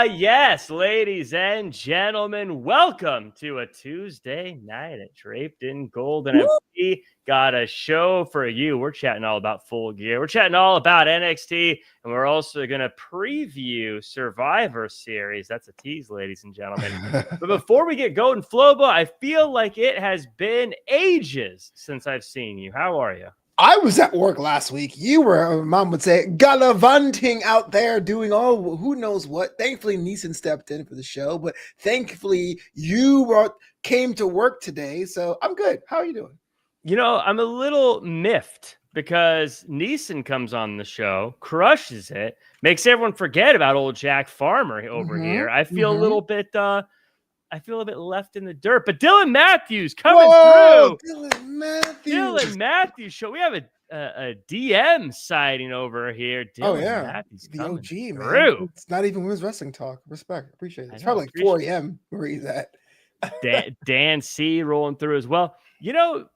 Yes, ladies and gentlemen, welcome to a Tuesday night at Draped in Gold. And we got a show for you. We're chatting all about Full Gear. We're chatting all about NXT. And we're also going to preview Survivor Series. That's a tease, ladies and gentlemen. But before we get going, Flobo, I feel like it has been ages since I've seen you. How are you? I was at work last week. You were, mom would say, gallivanting out there doing who knows what. Thankfully, Neeson stepped in for the show, but thankfully you came to work today. So I'm good. How are you doing? You know, I'm a little miffed because Neeson comes on the show, crushes it, makes everyone forget about old Jack Farmer over here. I feel a little bit left in the dirt, but Dylan Matthews coming through. Dylan Matthews show. We have a DM sighting over here. Dylan Matthews the coming OG through. Man. It's not even women's wrestling talk. Respect, appreciate it. It's probably like 4 a.m. where he's at. Dan C rolling through as well. You know,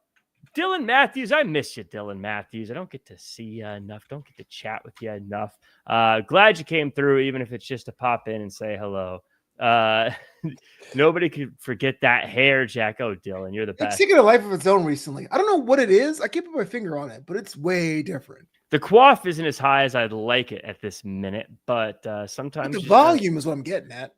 Dylan Matthews, I miss you, Dylan Matthews. I don't get to see you enough. Don't get to chat with you enough. Glad you came through, even if it's just to pop in and say hello. Nobody could forget that hair, Jack. Oh, Dylan, you're the best. It's taking a life of its own recently. I don't know what it is. I can't put my finger on it, but it's way different. The quaff isn't as high as I'd like it at this minute, but sometimes the volume is what I'm getting at.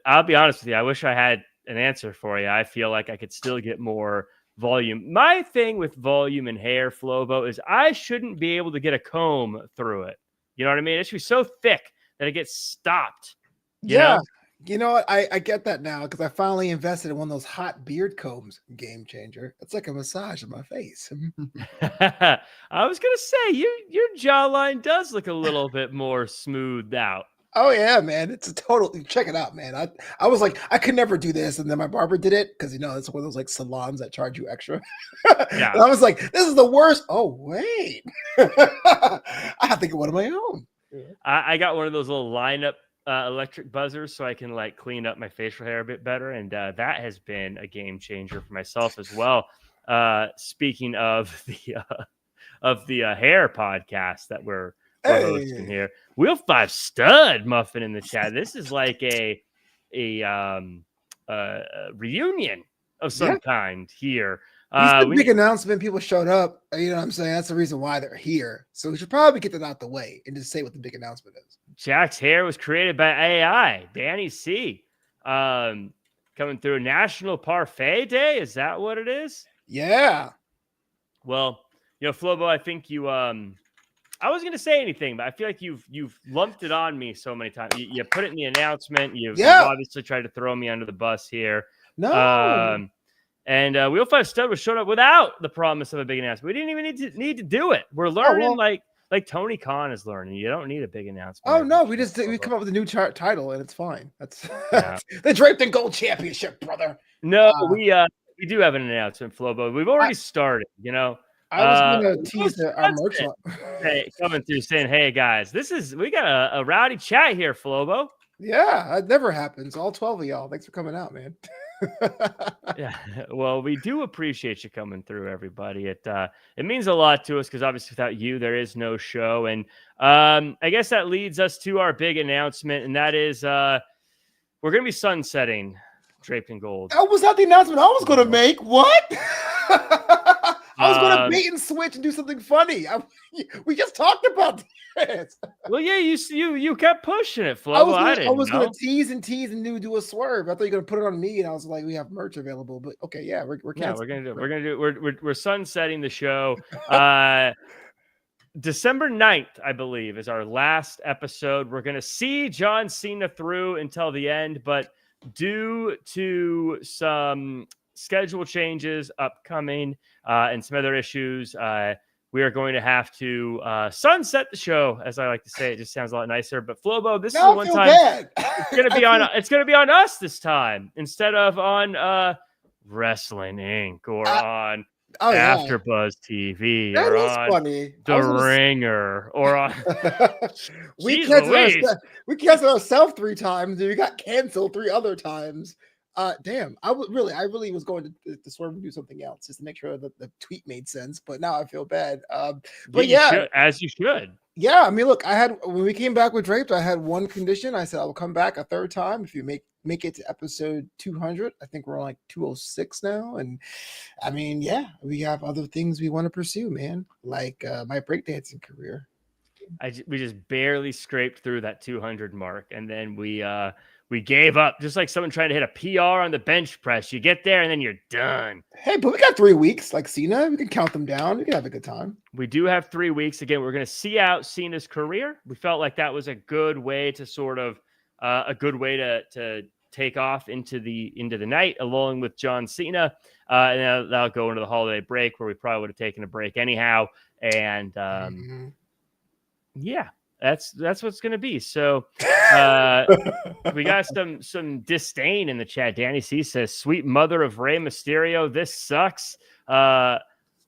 I'll be honest with you. I wish I had an answer for you. I feel like I could still get more volume. My thing with volume and hair, Flobo, is I shouldn't be able to get a comb through it. You know what I mean? It should be so thick that it gets stopped. You know? You know what? I get that now because I finally invested in one of those hot beard combs. Game changer. It's like a massage of my face. I was gonna say your jawline does look a little bit more smoothed out. Oh yeah, man! It's a total. Check it out, man. I was like, I could never do this, and then my barber did it because it's one of those like salons that charge you extra. Yeah. And I was like, this is the worst. Oh wait, I have to get one of my own. I got one of those little lineup electric buzzers so I can like clean up my facial hair a bit better, and that has been a game changer for myself as well. Speaking of the hair podcast that we're hosting here, Wheel 5 Stud Muffin in the chat. This is like a reunion of some kind here. Big announcement. People showed up. You know what I'm saying? That's the reason why they're here. So we should probably get that out the way and just say what the big announcement is. Jack's hair was created by AI. Danny C. Coming through. National Parfait Day. Is that what it is? Yeah. Well, Flobo, I think you I was gonna say anything, but I feel like you've lumped it on me so many times. You put it in the announcement. You've obviously tried to throw me under the bus here. No. And Wheel 5 Stud was showed up without the promise of a big announcement. We didn't even need to do it. We're learning like Tony Khan is learning. You don't need a big announcement. Oh no, we come up with a new title and it's fine. That's the Draped in Gold Championship, brother. No, we do have an announcement, Flobo. We've already started. I was going to tease our merch line. Coming through saying, "Hey guys, we got a rowdy chat here, Flobo." Yeah, it never happens. All 12 of y'all. Thanks for coming out, man. Yeah, well, we do appreciate you coming through, everybody. It means a lot to us because obviously without you there is no show. And I guess that leads us to our big announcement, and that is we're gonna be sunsetting Draped in Gold. That was not the announcement I was gonna make. What? I was gonna bait and switch and do something funny. We just talked about this. Well, yeah, you kept pushing it, Flo. I was gonna tease and do a swerve. I thought you were gonna put it on me, and I was like, we have merch available. But okay, yeah, we're sunsetting the show. December 9th, I believe, is our last episode. We're gonna see John Cena through until the end, but due to some schedule changes upcoming and some other issues, we are going to have to sunset the show, as I like to say. It just sounds a lot nicer. But Flobo, this is the one time it's going to be on. It's going to be on us this time instead of on Wrestling Inc. or on AfterBuzz TV or on funny. The Ringer or on. We canceled ourselves 3 times and we got canceled 3 other times. Damn, I really was going to swerve and do something else just to make sure that the tweet made sense, but now I feel bad. But You yeah, should, as you should. yeah. I mean, look, when we came back with Draped, I had one condition. I said I will come back a third time if you make it to episode 200. I think we're on like 206 now, and I mean, yeah, we have other things we want to pursue, man, like my breakdancing career. We just barely scraped through that 200 mark, and then we gave up, just like someone trying to hit a PR on the bench press. You get there, and then you're done. Hey, but we got 3 weeks, like Cena. We can count them down. We can have a good time. We do have 3 weeks. Again, we're going to see out Cena's career. We felt like that was a good way to sort of to take off into the night, along with John Cena, and that'll go into the holiday break where we probably would have taken a break anyhow, and. Yeah, that's what's going to be. So we got some disdain in the chat. Danny C says, "Sweet mother of Rey Mysterio, this sucks."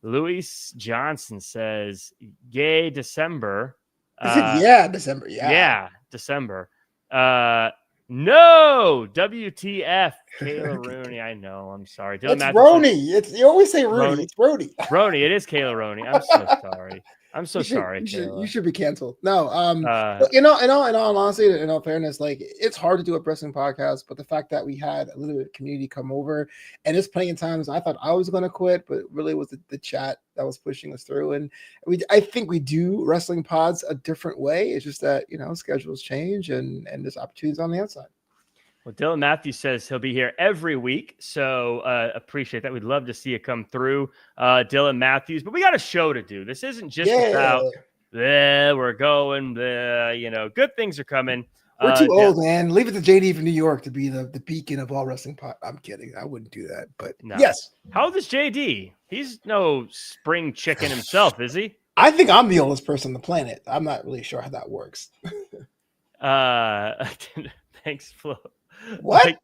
Luis Johnson says, "Yay, December." Yeah, December. Yeah, December. No, WTF, Kayla Rooney. I know. I'm sorry. It's Roni. You always say Rooney. It's Roni. Roni. It is Kayla Rooney. I'm so sorry. I'm so sorry. You should be canceled. No, but in all honesty, in all fairness, like it's hard to do a wrestling podcast, but the fact that we had a little bit of community come over, and there's plenty of times I thought I was going to quit, but really it was the chat that was pushing us through. And I think we do wrestling pods a different way. It's just that schedules change and there's opportunities on the outside. Well, Dylan Matthews says he'll be here every week, so appreciate that. We'd love to see you come through, Dylan Matthews. But we got a show to do. This isn't just about we're going. Good things are coming. We're too old, man. Leave it to JD from New York to be the beacon of all wrestling pod. I'm kidding. I wouldn't do that. But no. Yes. How old is JD? He's no spring chicken himself, is he? I think I'm the oldest person on the planet. I'm not really sure how that works. Thanks, Flo. What?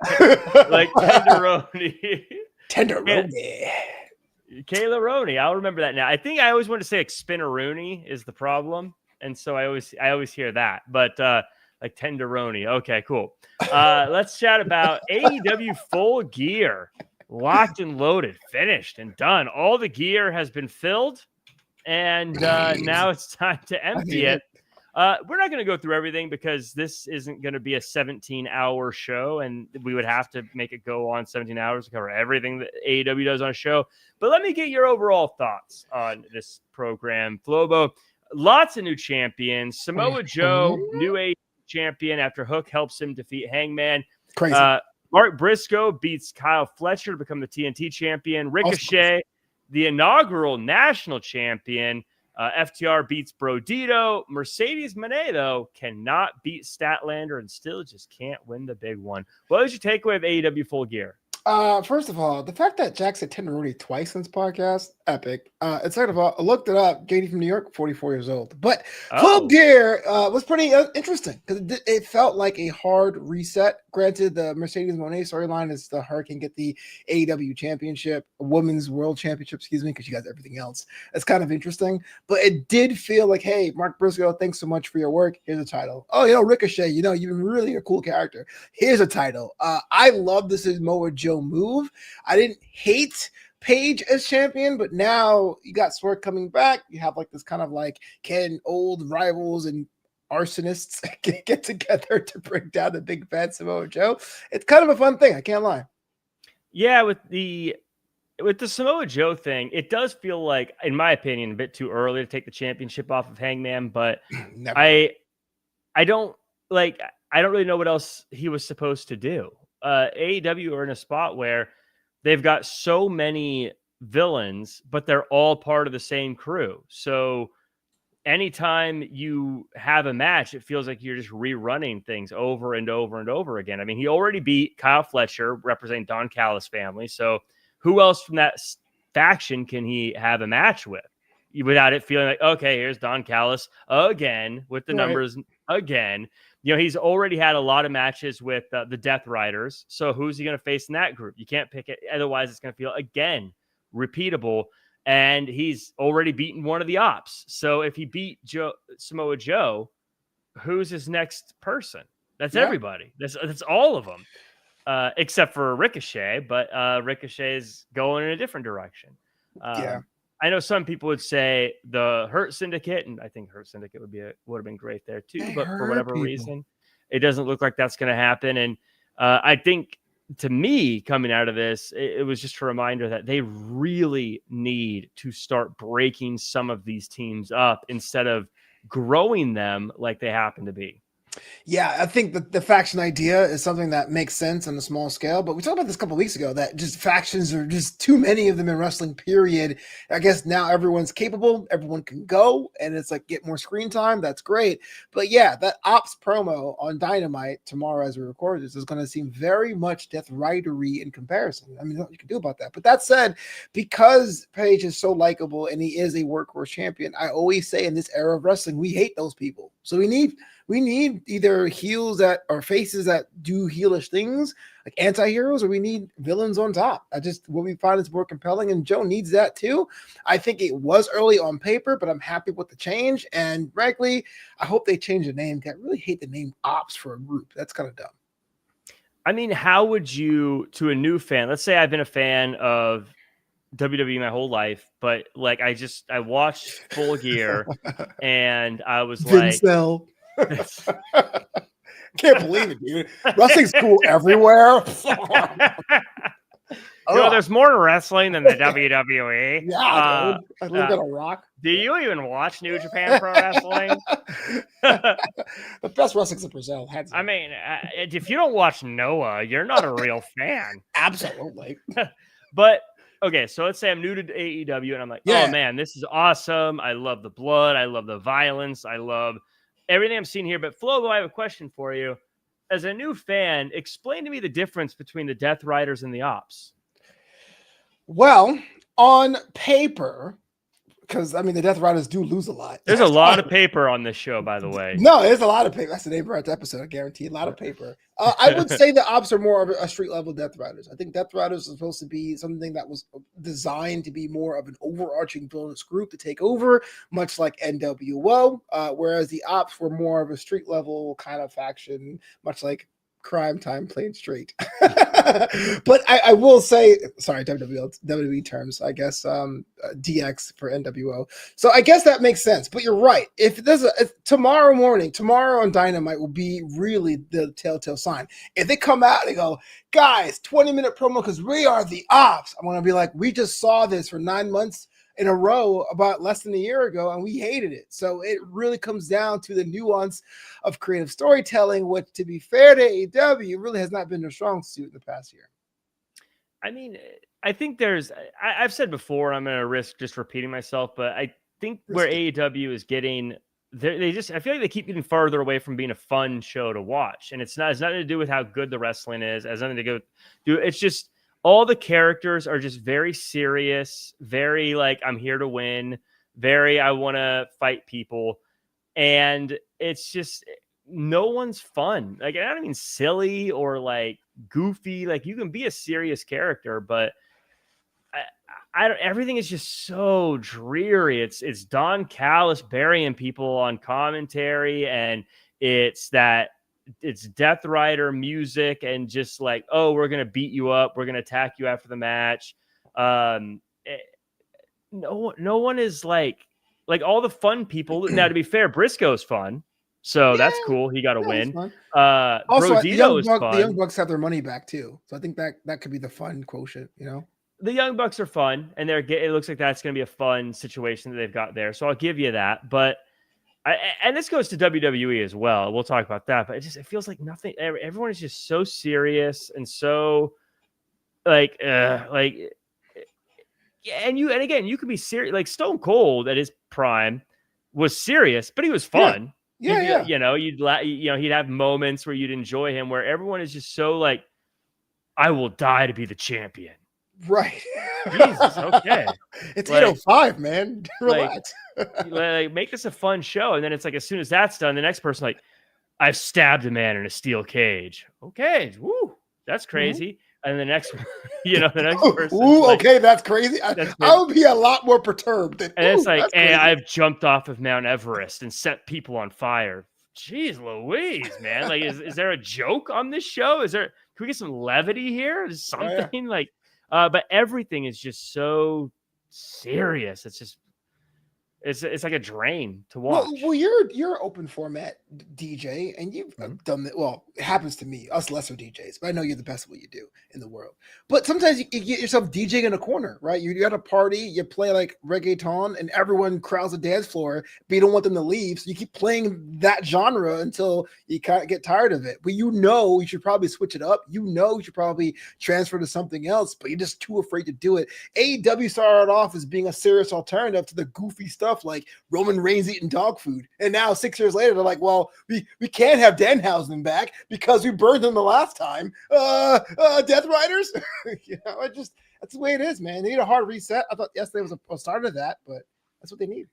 Like tenderoni. Tenderoni. Kayla Roney. I'll remember that now. I think I always want to say like spinneroonie is the problem, and so I always hear that. But like tenderoni. Okay, cool. Let's chat about AEW Full Gear. Locked and loaded, finished and done. All the gear has been filled, and now it's time to empty it. We're not going to go through everything because this isn't going to be a 17-hour show, and we would have to make it go on 17 hours to cover everything that AEW does on a show. But let me get your overall thoughts on this program. Flobo, lots of new champions. Samoa Joe, new AEW champion after Hook helps him defeat Hangman. Crazy. Mark Briscoe beats Kyle Fletcher to become the TNT champion. Ricochet, the inaugural national champion. FTR beats Brodito. Mercedes Moné, though, cannot beat Statlander and still just can't win the big one. What was your takeaway of AEW Full Gear? First of all, the fact that Jack said tenderoni twice in this podcast, epic. Second of all, I looked it up. JD from New York, 44 years old. But Full Gear was pretty interesting because it felt like a hard reset. Granted, the Mercedes Moné storyline is the her can get the AEW championship, women's world championship, because she got everything else. It's kind of interesting. But it did feel like, hey, Mark Briscoe, thanks so much for your work. Here's a title. Oh, Ricochet, you've been really a cool character. Here's a title. I love this Samoa Joe move. I didn't hate Paige as champion, but now you got Swerve coming back. You have like this kind of like, can old rivals and arsonists get together to bring down the big fat Samoa Joe? It's kind of a fun thing. I can't lie. Yeah, with the Samoa Joe thing, it does feel like, in my opinion, a bit too early to take the championship off of Hangman, but I don't really know what else he was supposed to do. AEW are in a spot where they've got so many villains, but they're all part of the same crew. So anytime you have a match, it feels like you're just rerunning things over and over and over again. I mean, he already beat Kyle Fletcher, representing Don Callis family. So who else from that faction can he have a match with without it feeling like, okay, here's Don Callis again with the numbers again. He's already had a lot of matches with the Death Riders. So who's he going to face in that group? You can't pick it. Otherwise, it's going to feel, again, repeatable. And he's already beaten one of the ops. So if he beat Samoa Joe, who's his next person? That's everybody. That's all of them. except for Ricochet, but Ricochet is going in a different direction. I know some people would say the Hurt Syndicate, and I think Hurt Syndicate would have been great there too, but for whatever reason, it doesn't look like that's going to happen. And I think, to me, coming out of this, it was just a reminder that they really need to start breaking some of these teams up instead of growing them like they happen to be. Yeah, I think the faction idea is something that makes sense on a small scale, but we talked about this a couple of weeks ago that just factions are just too many of them in wrestling, period. I guess now everyone's capable, everyone can go, and it's like get more screen time. That's great. But yeah, that Ops promo on Dynamite tomorrow as we record this is going to seem very much Death Rider-y in comparison. I mean, nothing you can do about that. But that said, because Page is so likable and he is a workhorse champion, I always say in this era of wrestling, we hate those people. So we need either heels that or faces that do heelish things like anti-heroes, or we need villains on top. What we find is more compelling, and Joe needs that too. I think it was early on paper, but I'm happy with the change. And frankly, I hope they change the name. I really hate the name Ops for a group. That's kind of dumb. I mean, how would you, to a new fan, let's say I've been a fan of WWE my whole life, but like I watched Full Gear and I was Vincel. Can't believe it, dude. Wrestling's cool everywhere. There's more to wrestling than the WWE. Yeah, dude. I live on a rock. Do you even watch New Japan Pro Wrestling? The best wrestling's in Brazil. I mean, if you don't watch Noah, you're not a real fan. Absolutely. But okay, so let's say I'm new to AEW and I'm like, oh man, this is awesome. I love the blood. I love the violence. I love everything I'm seeing here. But Flobo, I have a question for you. As a new fan, explain to me the difference between the Death Riders and the Ops. Well, on paper, because I mean the Death Riders do lose a lot. There's a lot of paper on this show, by the way. No, there's a lot of paper. That's the name of our episode, I guarantee. A lot of paper. I would say the Ops are more of a street level Death Riders. I think Death Riders is supposed to be something that was designed to be more of an overarching villainous group to take over, much like NWO. Whereas the Ops were more of a street level kind of faction, much like Crime Time Playing Straight. But I will say, sorry, WWE terms, I guess, DX for NWO. So I guess that makes sense. But you're right. If tomorrow on Dynamite will be really the telltale sign. If they come out and they go, guys, 20-minute promo because we are the Ops, I'm going to be like, we just saw this for 9 months in a row about less than a year ago, and we hated it. So it really comes down to the nuance of creative storytelling, which, to be fair to AEW, really has not been their strong suit in the past year. I mean, I think I've said before, I'm going to risk just repeating myself, but I think where AEW is getting, I feel like they keep getting farther away from being a fun show to watch. And it's nothing to do with how good the wrestling is. It has nothing to do. It's just, all the characters are just very serious, very like, I'm here to win, very, I want to fight people. And it's just, no one's fun. Like, I don't mean silly or like goofy. Like, you can be a serious character, but I don't, everything is just so dreary. It's Don Callis burying people on commentary, and it's Death Rider music and just like, oh, we're going to beat you up. We're going to attack you after the match. No one is like all the fun people. Now, to be fair, Briscoe's fun. So that's cool. He got a win. Also, the Brodito is fun. The Young Bucks have their money back too. So I think that could be the fun quotient, you know? The Young Bucks are fun, and it looks like that's going to be a fun situation that they've got there. So I'll give you that. But and this goes to WWE as well. We'll talk about that, but it feels like nothing. Everyone is just so serious and so like. And again, you could be serious. Like Stone Cold at his prime was serious, but he was fun. Yeah. You know, he'd have moments where you'd enjoy him. Where everyone is just so like, I will die to be the champion. Right. Jesus. Okay. It's 8:05, man. Relax. Like, make this a fun show, and then it's like as soon as that's done, the next person like, I've stabbed a man in a steel cage. Okay, woo, that's crazy. Mm-hmm. And the next, the next person. Ooh, like, okay, that's crazy. I would be a lot more perturbed. And it's like, hey, I've jumped off of Mount Everest and set people on fire. Jeez Louise, man! Like, is there a joke on this show? Is there? we get some levity here? Something like, but everything is just so serious. It's just, it's like a drain to watch. Well, you're open format DJ, and you've done that. Well, it happens to me, us lesser DJs, but I know you're the best at what you do in the world. But sometimes you get yourself DJing in a corner, right? You're at a party, you play like reggaeton, and everyone crowds the dance floor, but you don't want them to leave, so you keep playing that genre until you kind of get tired of it. But you should probably switch it up. You should probably transfer to something else, but you're just too afraid to do it. AEW started off as being a serious alternative to the goofy stuff like Roman Reigns eating dog food. And now 6 years later, they're like, well, we can't have Danhausen back because we burned him the last time. Death Riders? That's the way it is, man. They need a hard reset. I thought yesterday was a start of that, but that's what they need.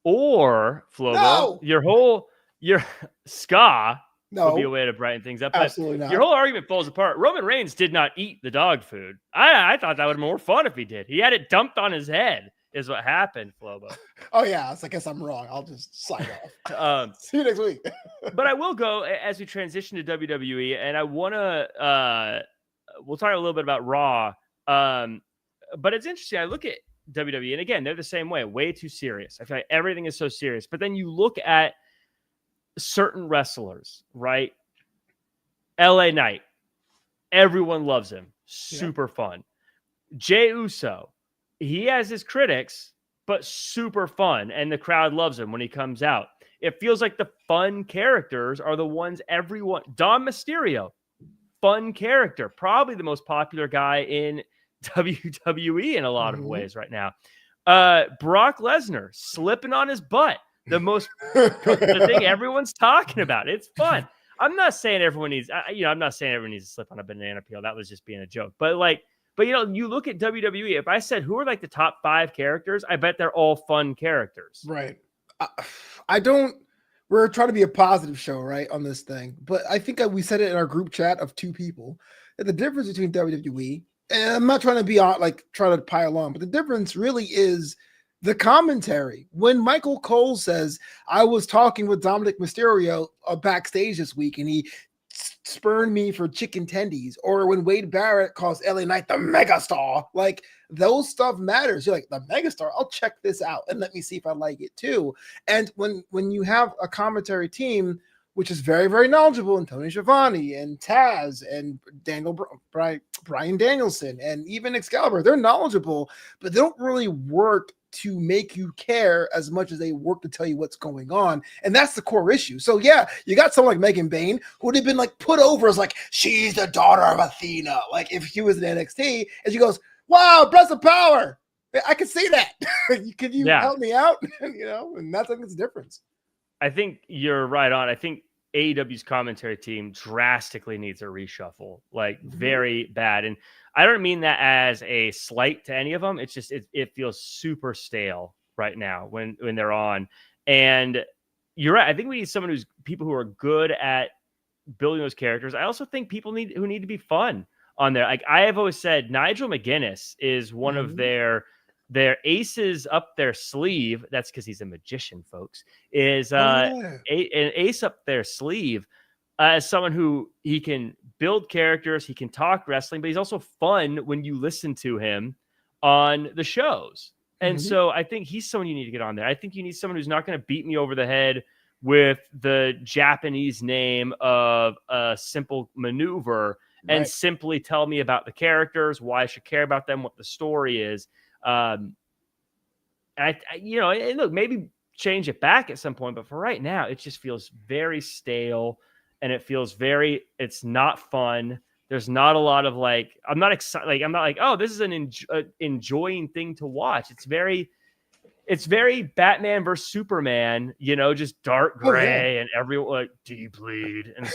Or, Flobo, your ska would be a way to brighten things up. Absolutely not. Your whole argument falls apart. Roman Reigns did not eat the dog food. I thought that would have been more fun if he did. He had it dumped on his head. Is what happened, Flobo. Oh yeah, I guess I'm wrong. I'll just sign off. See you next week. But I will go as we transition to WWE, and I want to. We'll talk a little bit about Raw. But it's interesting. I look at WWE, and again, they're the same way too serious. I feel like everything is so serious. But then you look at certain wrestlers, right? LA Knight, everyone loves him. Super fun. Jey Uso. He has his critics, but super fun, and the crowd loves him when he comes out. It feels like the fun characters are the ones everyone... Dom Mysterio, fun character, probably the most popular guy in WWE in a lot of ways right now. Brock Lesnar, slipping on his butt, the thing everyone's talking about. It's fun. I'm not saying everyone needs... I'm not saying everyone needs to slip on a banana peel. That was just being a joke. But you look at WWE, if I said who are like the top 5 characters, I bet they're all fun characters. Right. We're trying to be a positive show, right, on this thing. But I think we said it in our group chat of 2 people, that the difference between WWE, and I'm not trying to be trying to pile on, but the difference really is the commentary. When Michael Cole says, I was talking with Dominic Mysterio backstage this week, and he spurned me for chicken tendies, or when Wade Barrett calls LA Knight the megastar, like those stuff matters. You're like, the megastar, I'll check this out and let me see if I like it too. And when you have a commentary team which is very, very knowledgeable, and Tony Schiavone and Taz and Brian Danielson and even Excalibur, they're knowledgeable, but they don't really work to make you care as much as they work to tell you what's going on. And that's the core issue. So yeah, you got someone like Megan Bain who would have been like put over as like, she's the daughter of Athena. Like if she was in NXT and she goes, wow, breath of power. I can see that. Could you help me out? And that's, I think, it's the difference. I think you're right on. I think AEW's commentary team drastically needs a reshuffle, like very bad. And I don't mean that as a slight to any of them. It's just, it feels super stale right now when they're on. And you're right. I think we need people who are good at building those characters. I also think people who need to be fun on there. Like I have always said, Nigel McGuinness is one of their aces up their sleeve. That's because he's a magician, folks. Is an ace up their sleeve as someone who he can build characters, he can talk wrestling, but he's also fun when you listen to him on the shows. And so I think he's someone you need to get on there. I think you need someone who's not going to beat me over the head with the Japanese name of a simple maneuver and simply tell me about the characters, why I should care about them, what the story is. And look, maybe change it back at some point, but for right now, it just feels very stale, and it feels it's not fun. There's not a lot of I'm not excited. I'm not like, oh, this is an enjoying thing to watch. It's very Batman versus Superman, just dark gray and everyone like, do you bleed? And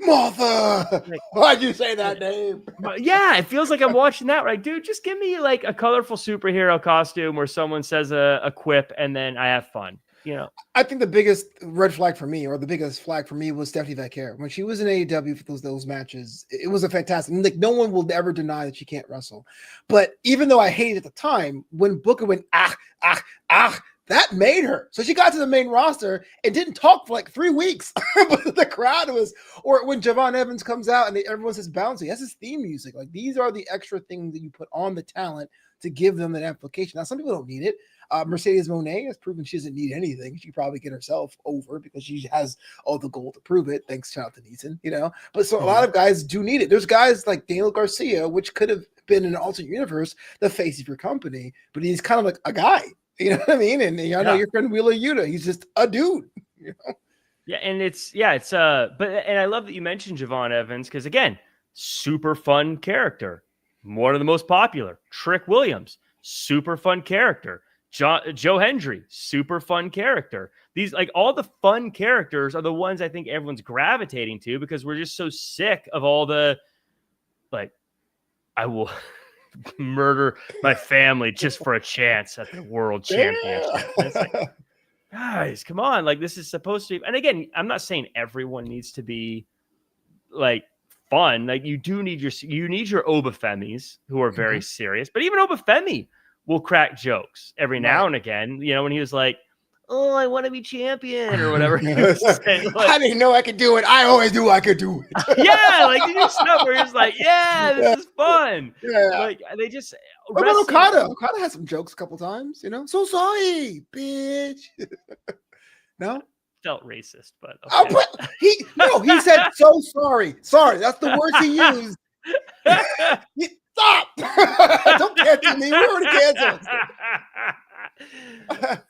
Martha, why'd you say that name? Yeah, it feels like I'm watching that, right? Dude, just give me like a colorful superhero costume where someone says a quip and then I have fun. I think the biggest red flag for me, or the biggest flag for me, was Stephanie Vaquer. When she was in AEW for those matches, it was a fantastic. Like no one will ever deny that she can't wrestle. But even though I hated it at the time, when Booker went That made her. So she got to the main roster and didn't talk for like 3 weeks. But the crowd was, or when Javon Evans comes out and everyone says bouncy, that's his theme music. Like these are the extra things that you put on the talent to give them that amplification. Now, some people don't need it. Mercedes Moné has proven she doesn't need anything. She probably get herself over because she has all the gold to prove it. Thanks to Neeson, But so a lot of guys do need it. There's guys like Daniel Garcia, which could have been in an alternate universe the face of your company, but he's kind of like a guy. You know what I mean? And I know your friend Wheeler Yuta, he's just a dude, Yeah, and and I love that you mentioned Javon Evans because again, super fun character, one of the most popular. Trick Williams, super fun character. Joe Hendry, super fun character. These like all the fun characters are the ones I think everyone's gravitating to because we're just so sick of all the like I will murder my family just for a chance at the world championship. It's like, guys, come on. Like this is supposed to be, and again, I'm not saying everyone needs to be like fun. Like you need your Obafemis who are very serious, but even Obafemi will crack jokes every now and again. When he was like, "Oh, I want to be champion" or whatever. I didn't know I could do it. I always knew I could do it. Yeah, like you do stuff where he's like, "Yeah, this is fun." Yeah, like they just. What about Okada? Okada has some jokes a couple times. So sorry, bitch. No, felt racist, but okay. He said so sorry. Sorry, that's the words he used. Stop! Don't cancel me. We're already canceled.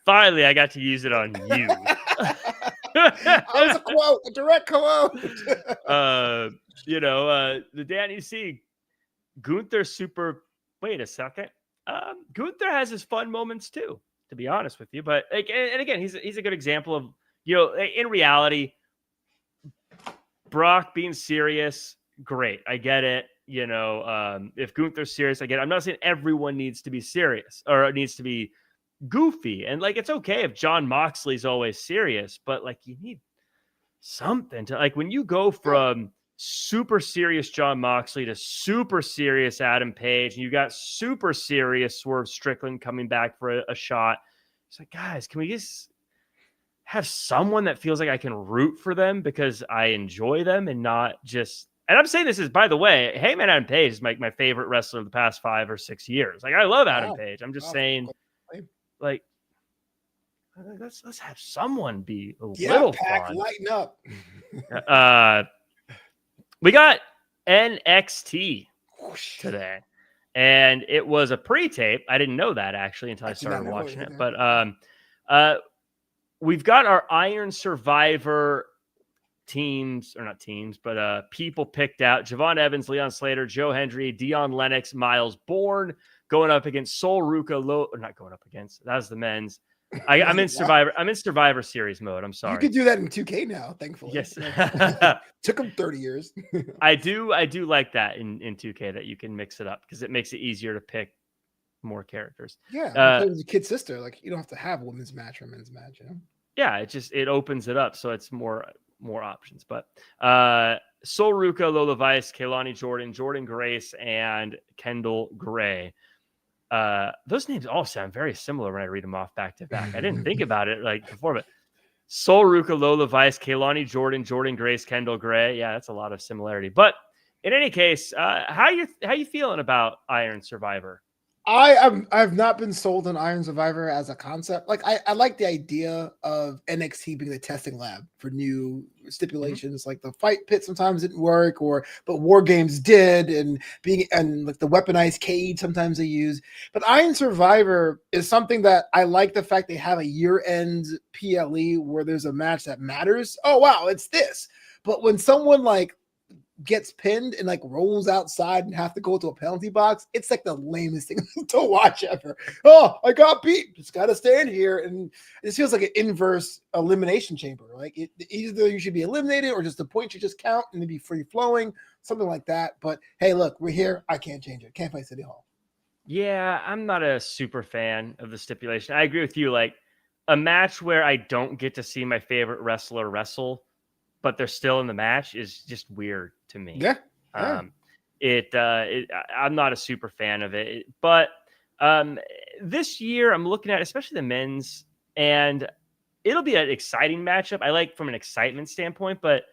Finally, I got to use it on you. That was a quote, a direct quote. The Danny C. Gunther super. Wait a second. Gunther has his fun moments too, to be honest with you. But like, and again, he's a good example of in reality, Brock being serious. Great, I get it. If Gunther's serious, I get it. I'm not saying everyone needs to be serious or needs to be goofy. And like, it's okay if John Moxley's always serious, but like, you need something to like when you go from super serious John Moxley to super serious Adam Page, and you got super serious Swerve Strickland coming back for a shot. It's like, guys, can we just have someone that feels like I can root for them because I enjoy them and not just. And I'm saying this is, by the way, Heyman Adam Page is my favorite wrestler of the past 5 or 6 years. Like, I love Adam Page. I'm just saying, like, let's have someone be a little fun. Lighten up. We got NXT today, and it was a pre-tape. I didn't know that actually until I started watching it. But we've got our Iron Survivor teams, or not teams, but people picked out. Javon Evans, Leon Slater, Joe Hendry, Dion Lennox, Miles Bourne going up against Sol Ruca. Not going up against. That was the men's. I'm in Survivor. I'm in Survivor Series mode. I'm sorry. You can do that in 2K now, thankfully. Yes. Took them 30 years. I do like that in 2K that you can mix it up because it makes it easier to pick more characters. Yeah. With your kid's sister, like you don't have to have a women's match or a men's match, Yeah, it opens it up so it's more options. But Sol Ruca, Lola Vice, Kaylani Jordan, Jordan Grace, and Kendall Gray. Those names all sound very similar when I read them off back to back. I didn't think about it like before, but Sol Ruca, Lola Vice, Kaylani Jordan, Jordan Grace, Kendall Gray. Yeah, that's a lot of similarity. But in any case, how you feeling about Iron Survivor? I've not been sold on Iron Survivor as a concept. Like I like the idea of NXT being the testing lab for new stipulations. Like the fight pit sometimes didn't work, but War Games did, and like the weaponized cage sometimes they use. But Iron Survivor is something that I like the fact they have a year-end PLE where there's a match that matters. Oh wow, it's this. But when someone like gets pinned and like rolls outside and have to go to a penalty box, it's like the lamest thing to watch ever. Oh, I got beat. Just got to stand here. And it feels like an inverse elimination chamber. Like either you should be eliminated or just the points should just count and it'd be free flowing, something like that. But hey, look, we're here. I can't change it. Can't play City Hall. Yeah, I'm not a super fan of the stipulation. I agree with you. Like a match where I don't get to see my favorite wrestler wrestle, but they're still in the match is just weird to me. Yeah. I'm not a super fan of it, but this year I'm looking at, especially the men's and it'll be an exciting matchup. I like from an excitement standpoint, but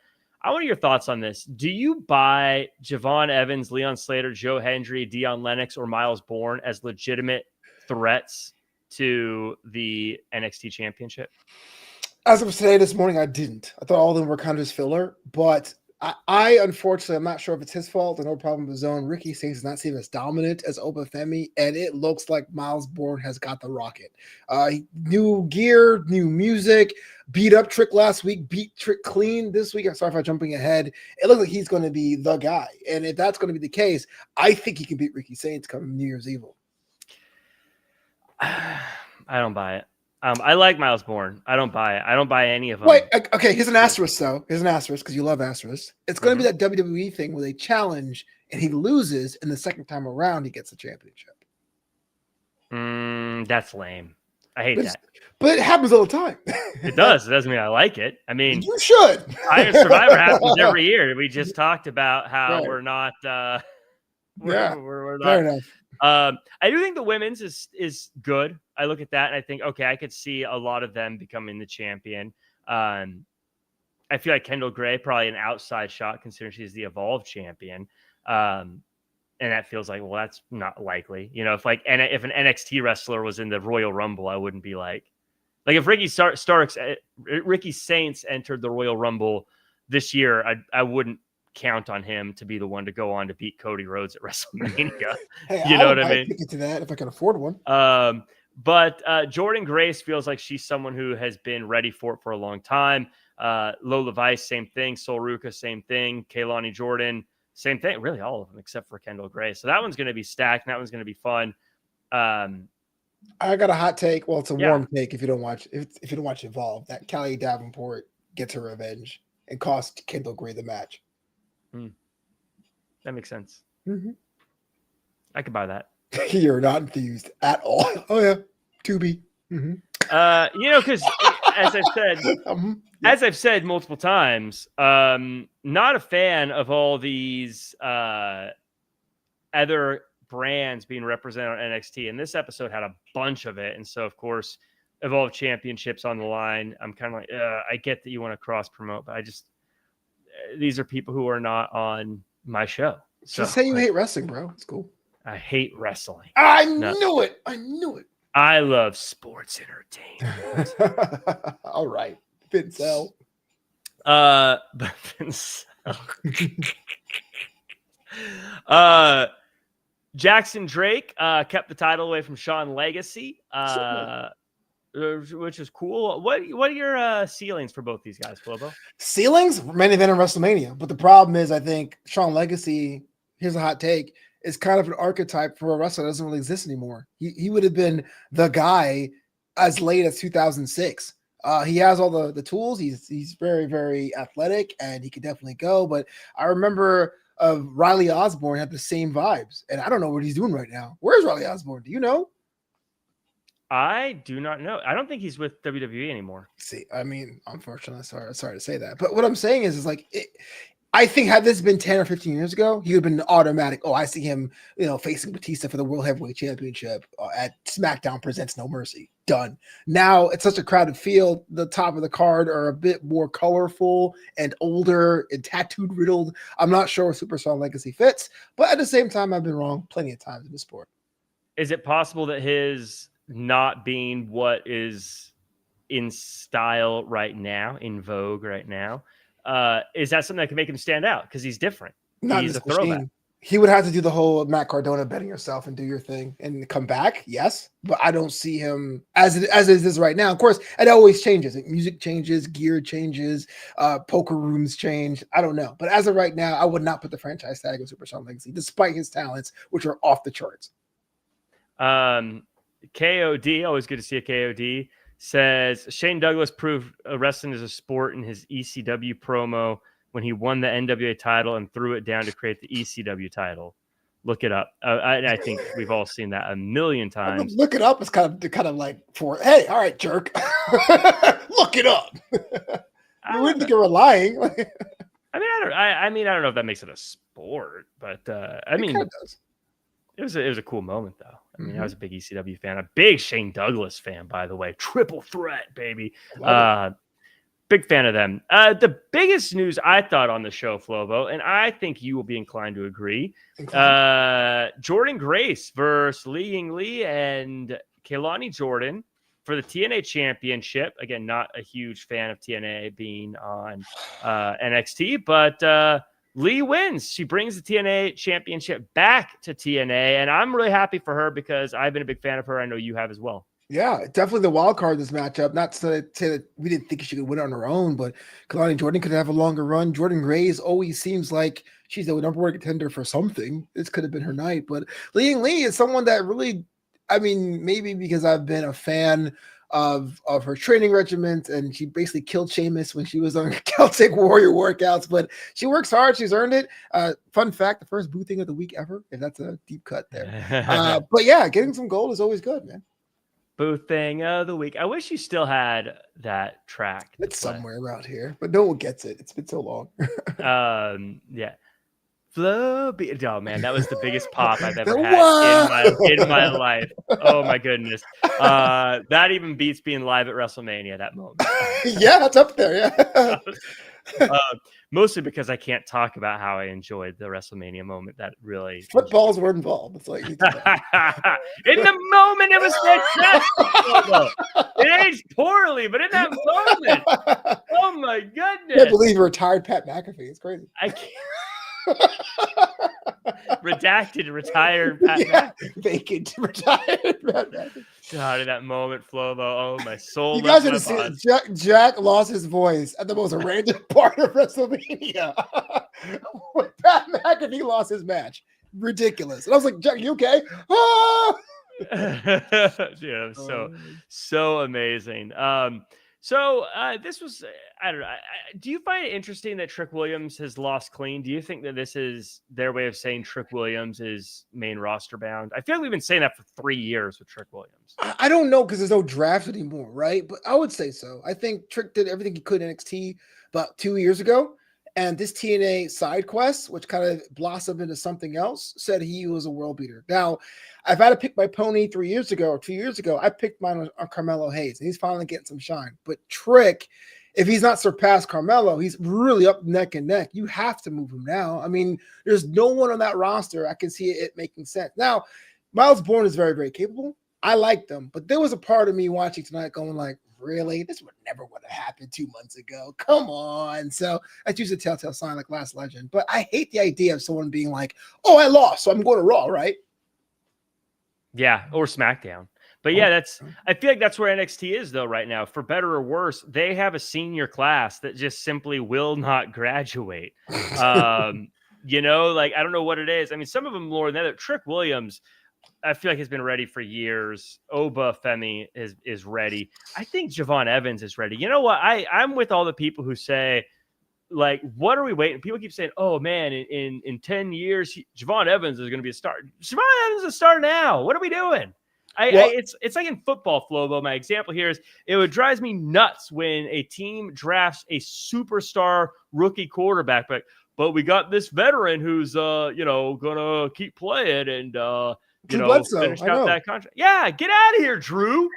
I want your thoughts on this. Do you buy Javon Evans, Leon Slater, Joe Hendry, Deion Lennox, or Miles Bourne as legitimate threats to the NXT championship? As of today, this morning, I didn't. I thought all of them were kind of just filler, but I unfortunately, I'm not sure if it's his fault or no problem with his own. Ricky Saints does not seem as dominant as Obafemi, and it looks like Miles Bourne has got the rocket. New gear, new music, beat up Trick last week, beat Trick clean this week. I'm sorry for jumping ahead. It looks like he's going to be the guy, and if that's going to be the case, I think he can beat Ricky Saints come New Year's Evil. I don't buy it. I like Miles Bourne. I don't buy it. I don't buy any of them. Wait, okay. Here's an asterisk, though. Here's an asterisk because you love asterisks. It's going to be that WWE thing where they challenge and he loses, and the second time around he gets the championship. That's lame. I hate that. But it happens all the time. It does. It doesn't mean I like it. I mean, you should. Iron Survivor happens every year. We just talked about how we're not. We're not. Fair enough. I do think the women's is good. I look at that and I think, okay, I could see a lot of them becoming the champion. I feel like Kendall Gray, probably an outside shot considering she's the Evolve champion. And that feels like, well, that's not likely. You know, if an NXT wrestler was in the Royal Rumble, I wouldn't be like if Ricky Saints entered the Royal Rumble this year, I wouldn't count on him to be the one to go on to beat Cody Rhodes at WrestleMania. Hey, you know what I mean? Get to that if I can afford one. But Jordan Grace feels like she's someone who has been ready for it for a long time. Lola Vice, same thing. Sol Ruka, same thing. Kaylani Jordan, same thing. Really, all of them except for Kendall Grace. So that one's going to be stacked. And that one's going to be fun. I got a hot take. Well, it's a warm take if you don't watch Evolve. That Callie Davenport gets her revenge and cost Kendall Gray the match. That makes sense. Mm-hmm. I could buy that. You're not enthused at all. Oh yeah, to be. Mm-hmm. Because as I've said multiple times, not a fan of all these other brands being represented on NXT, and this episode had a bunch of it. And so, of course, Evolve Championships on the line. I'm kind of like, I get that you want to cross promote, but these are people who are not on my show. So, just say you hate wrestling, bro. It's cool. I hate wrestling. I knew it. I love sports entertainment. All right, Vincel. But Vincel. Jackson Drake kept the title away from Sean Legacy, which is cool. What are your ceilings for both these guys, Flobo? Ceilings? Main event in WrestleMania. But the problem is, I think Sean Legacy, here's a hot take, is kind of an archetype for a wrestler that doesn't really exist anymore. He would have been the guy as late as 2006. He has all the tools. He's very, very athletic, and he could definitely go. But I remember Riley Osborne had the same vibes, and I don't know what he's doing right now. Where's Riley Osborne? Do you know? I do not know. I don't think he's with WWE anymore. See, I mean, unfortunately, sorry to say that. But what I'm saying is like, I think had this been 10 or 15 years ago, he would have been automatic. Oh, I see him, facing Batista for the World Heavyweight Championship at SmackDown Presents No Mercy. Done. Now it's such a crowded field. The top of the card are a bit more colorful and older and tattooed riddled. I'm not sure where Superstar Legacy fits, but at the same time, I've been wrong plenty of times in the sport. Is it possible that his not being what is in style right now, in vogue right now, is that something that can make him stand out because he's different? He's a throwback. He would have to do the whole Matt Cardona betting yourself and do your thing and come back. Yes, but I don't see him as it is right now. Of course, it always changes. Music changes, gear changes, poker rooms change. I don't know, but as of right now, I would not put the franchise tag on Superstar Legacy, despite his talents, which are off the charts. KOD, always good to see a KOD. Says Shane Douglas proved wrestling is a sport in his ECW promo when he won the NWA title and threw it down to create the ECW title. Look it up. I think we've all seen that a million times. Look it up is kind of like hey, all right, jerk. Look it up. You wouldn't think you were lying. I don't know if that makes it a sport, but I mean, it does. It was a cool moment, though. I mean, I was a big ECW fan, a big Shane Douglas fan, by the way. Triple Threat, baby. Big fan of them. The biggest news I thought on the show, Flobo, and I think you will be inclined to agree, Jordan Grace versus Li Ying Li and Kaylani Jordan for the TNA Championship. Again, not a huge fan of TNA being on NXT, but Lee wins. She brings the TNA Championship back to TNA, and I'm really happy for her because I've been a big fan of her. I know you have as well. Yeah, definitely the wild card in this matchup. Not to say that we didn't think she could win on her own, but Kalani Jordan could have a longer run. Jordan Grace always seems like she's the number one contender for something. This could have been her night, but Li Ying Li is someone that really, I mean, maybe because I've been a fan of her training regiment, and she basically killed Sheamus when she was on Celtic Warrior workouts, but she works hard. She's earned it. Fun fact, the first boo thing of the week ever, if that's a deep cut there. But yeah, getting some gold is always good, man. Boo thing of the week. I wish you still had that track. It's somewhere around here, but no one gets it. It's been so long. Yeah. Flobo. Oh man, that was the biggest pop I've ever had in my life. Oh my goodness. That even beats being live at WrestleMania that moment. Yeah, that's up there. Yeah. Mostly because I can't talk about how I enjoyed the WrestleMania moment. That really footballs were involved. It's like in the moment it was fantastic. It aged poorly, but in that moment, oh my goodness! I can't believe you retired Pat McAfee. It's crazy. I can't. Redacted, retired Pat McAfee. Vacant, retired Pat McAfee. God, in that moment, Flobo, oh my soul. You guys didn't see it. Jack lost his voice at the most random part of WrestleMania when Pat McAfee lost his match. Ridiculous. And I was like, Jack, you okay? Ah! Yeah, so amazing. So this was, I don't know. Do you find it interesting that Trick Williams has lost clean? Do you think that this is their way of saying Trick Williams is main roster bound? I feel like we've been saying that for 3 years with Trick Williams. I don't know because there's no draft anymore, right? But I would say so. I think Trick did everything he could in NXT about 2 years ago. And this TNA side quest, which kind of blossomed into something else, said he was a world beater. Now, I've had to pick my pony 3 years ago or 2 years ago. I picked mine on Carmelo Hayes, and he's finally getting some shine. But Trick, if he's not surpassed Carmelo, he's really up neck and neck. You have to move him now. I mean, there's no one on that roster. I can see it making sense. Now, Miles Bourne is very, very capable. I like them, but there was a part of me watching tonight going like, really? This would never have happened 2 months ago. Come on. So that's usually a telltale sign like Last Legend. But I hate the idea of someone being like, oh, I lost, so I'm going to Raw, right? Yeah, or SmackDown. But yeah, I feel like that's where NXT is though right now. For better or worse, they have a senior class that just simply will not graduate. You know, like I don't know what it is. I mean, some of them more than that. Trick Williams, I feel like has been ready for years. Oba Femi is ready. I think Javon Evans is ready. You know what? I'm with all the people who say, like, what are we waiting? People keep saying, oh man, in 10 years, Javon Evans is going to be a star. Javon Evans is a star now. What are we doing? It's like in football, Flobo. My example here is it drives me nuts when a team drafts a superstar rookie quarterback, but we got this veteran who's gonna keep playing and finish out that contract. Yeah, get out of here, Drew.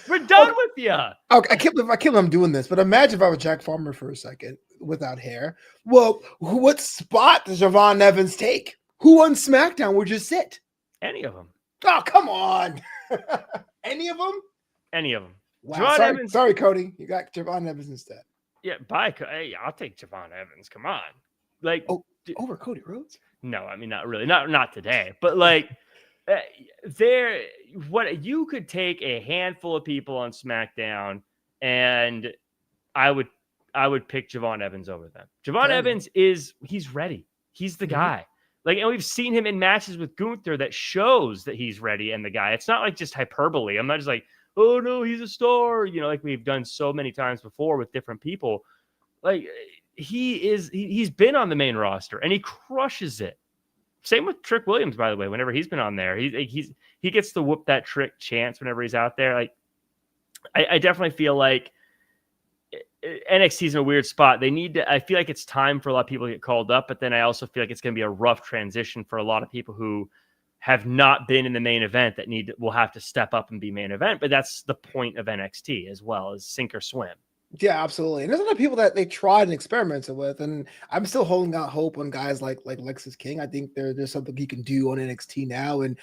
We're done with you. Okay, I can't believe I'm doing this, but imagine if I was Jack Farmer for a second without hair. Well, what spot does Javon Evans take? Who on SmackDown would just sit? Any of them. Oh, come on. Any of them? Any of them. Wow. Sorry, Cody. You got Javon Evans instead. Yeah, hey, I'll take Javon Evans. Come on. Like over Cody Rhodes? No, I mean not really. Not today. But like you could take a handful of people on SmackDown and I would pick Javon Evans over them. Javon Evans he's ready. He's the guy. Like, and we've seen him in matches with Gunther that shows that he's ready and the guy. It's not like just hyperbole. I'm not just like, oh no, he's a star. You know, like we've done so many times before with different people. Like he's been on the main roster and he crushes it. Same with Trick Williams, by the way. Whenever he's been on there, he gets to whoop that Trick chance whenever he's out there. Like, I definitely feel like NXT's in a weird spot. They need to, I feel like it's time for a lot of people to get called up, but then I also feel like it's going to be a rough transition for a lot of people who have not been in the main event that will have to step up and be main event. But that's the point of NXT as well, as sink or swim. Yeah, absolutely. And there's a lot of people that they tried and experimented with, and I'm still holding out hope on guys like Lexus King. I think there's something he can do on NXT now. And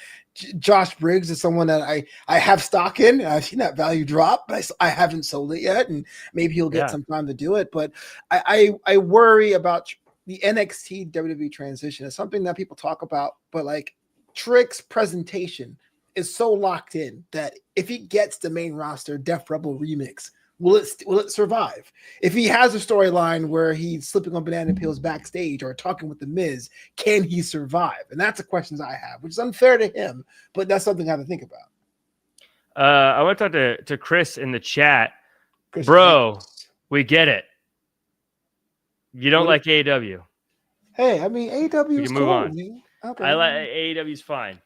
Josh Briggs is someone that I have stock in. I've seen that value drop, but I haven't sold it yet, and maybe he'll get some time to do it. But I worry about the NXT WWE transition. It's something that people talk about, but like Trick's presentation is so locked in that if he gets the main roster Def Rebel remix, will it survive? If he has a storyline where he's slipping on banana peels backstage or talking with the Miz, can he survive? And that's the questions I have, which is unfair to him, but that's something I have to think about. I want to talk to Chris in the chat. Bro, we get it. You don't like AEW. Hey, I mean, AEW is cool. On. Okay. I like AEW's fine.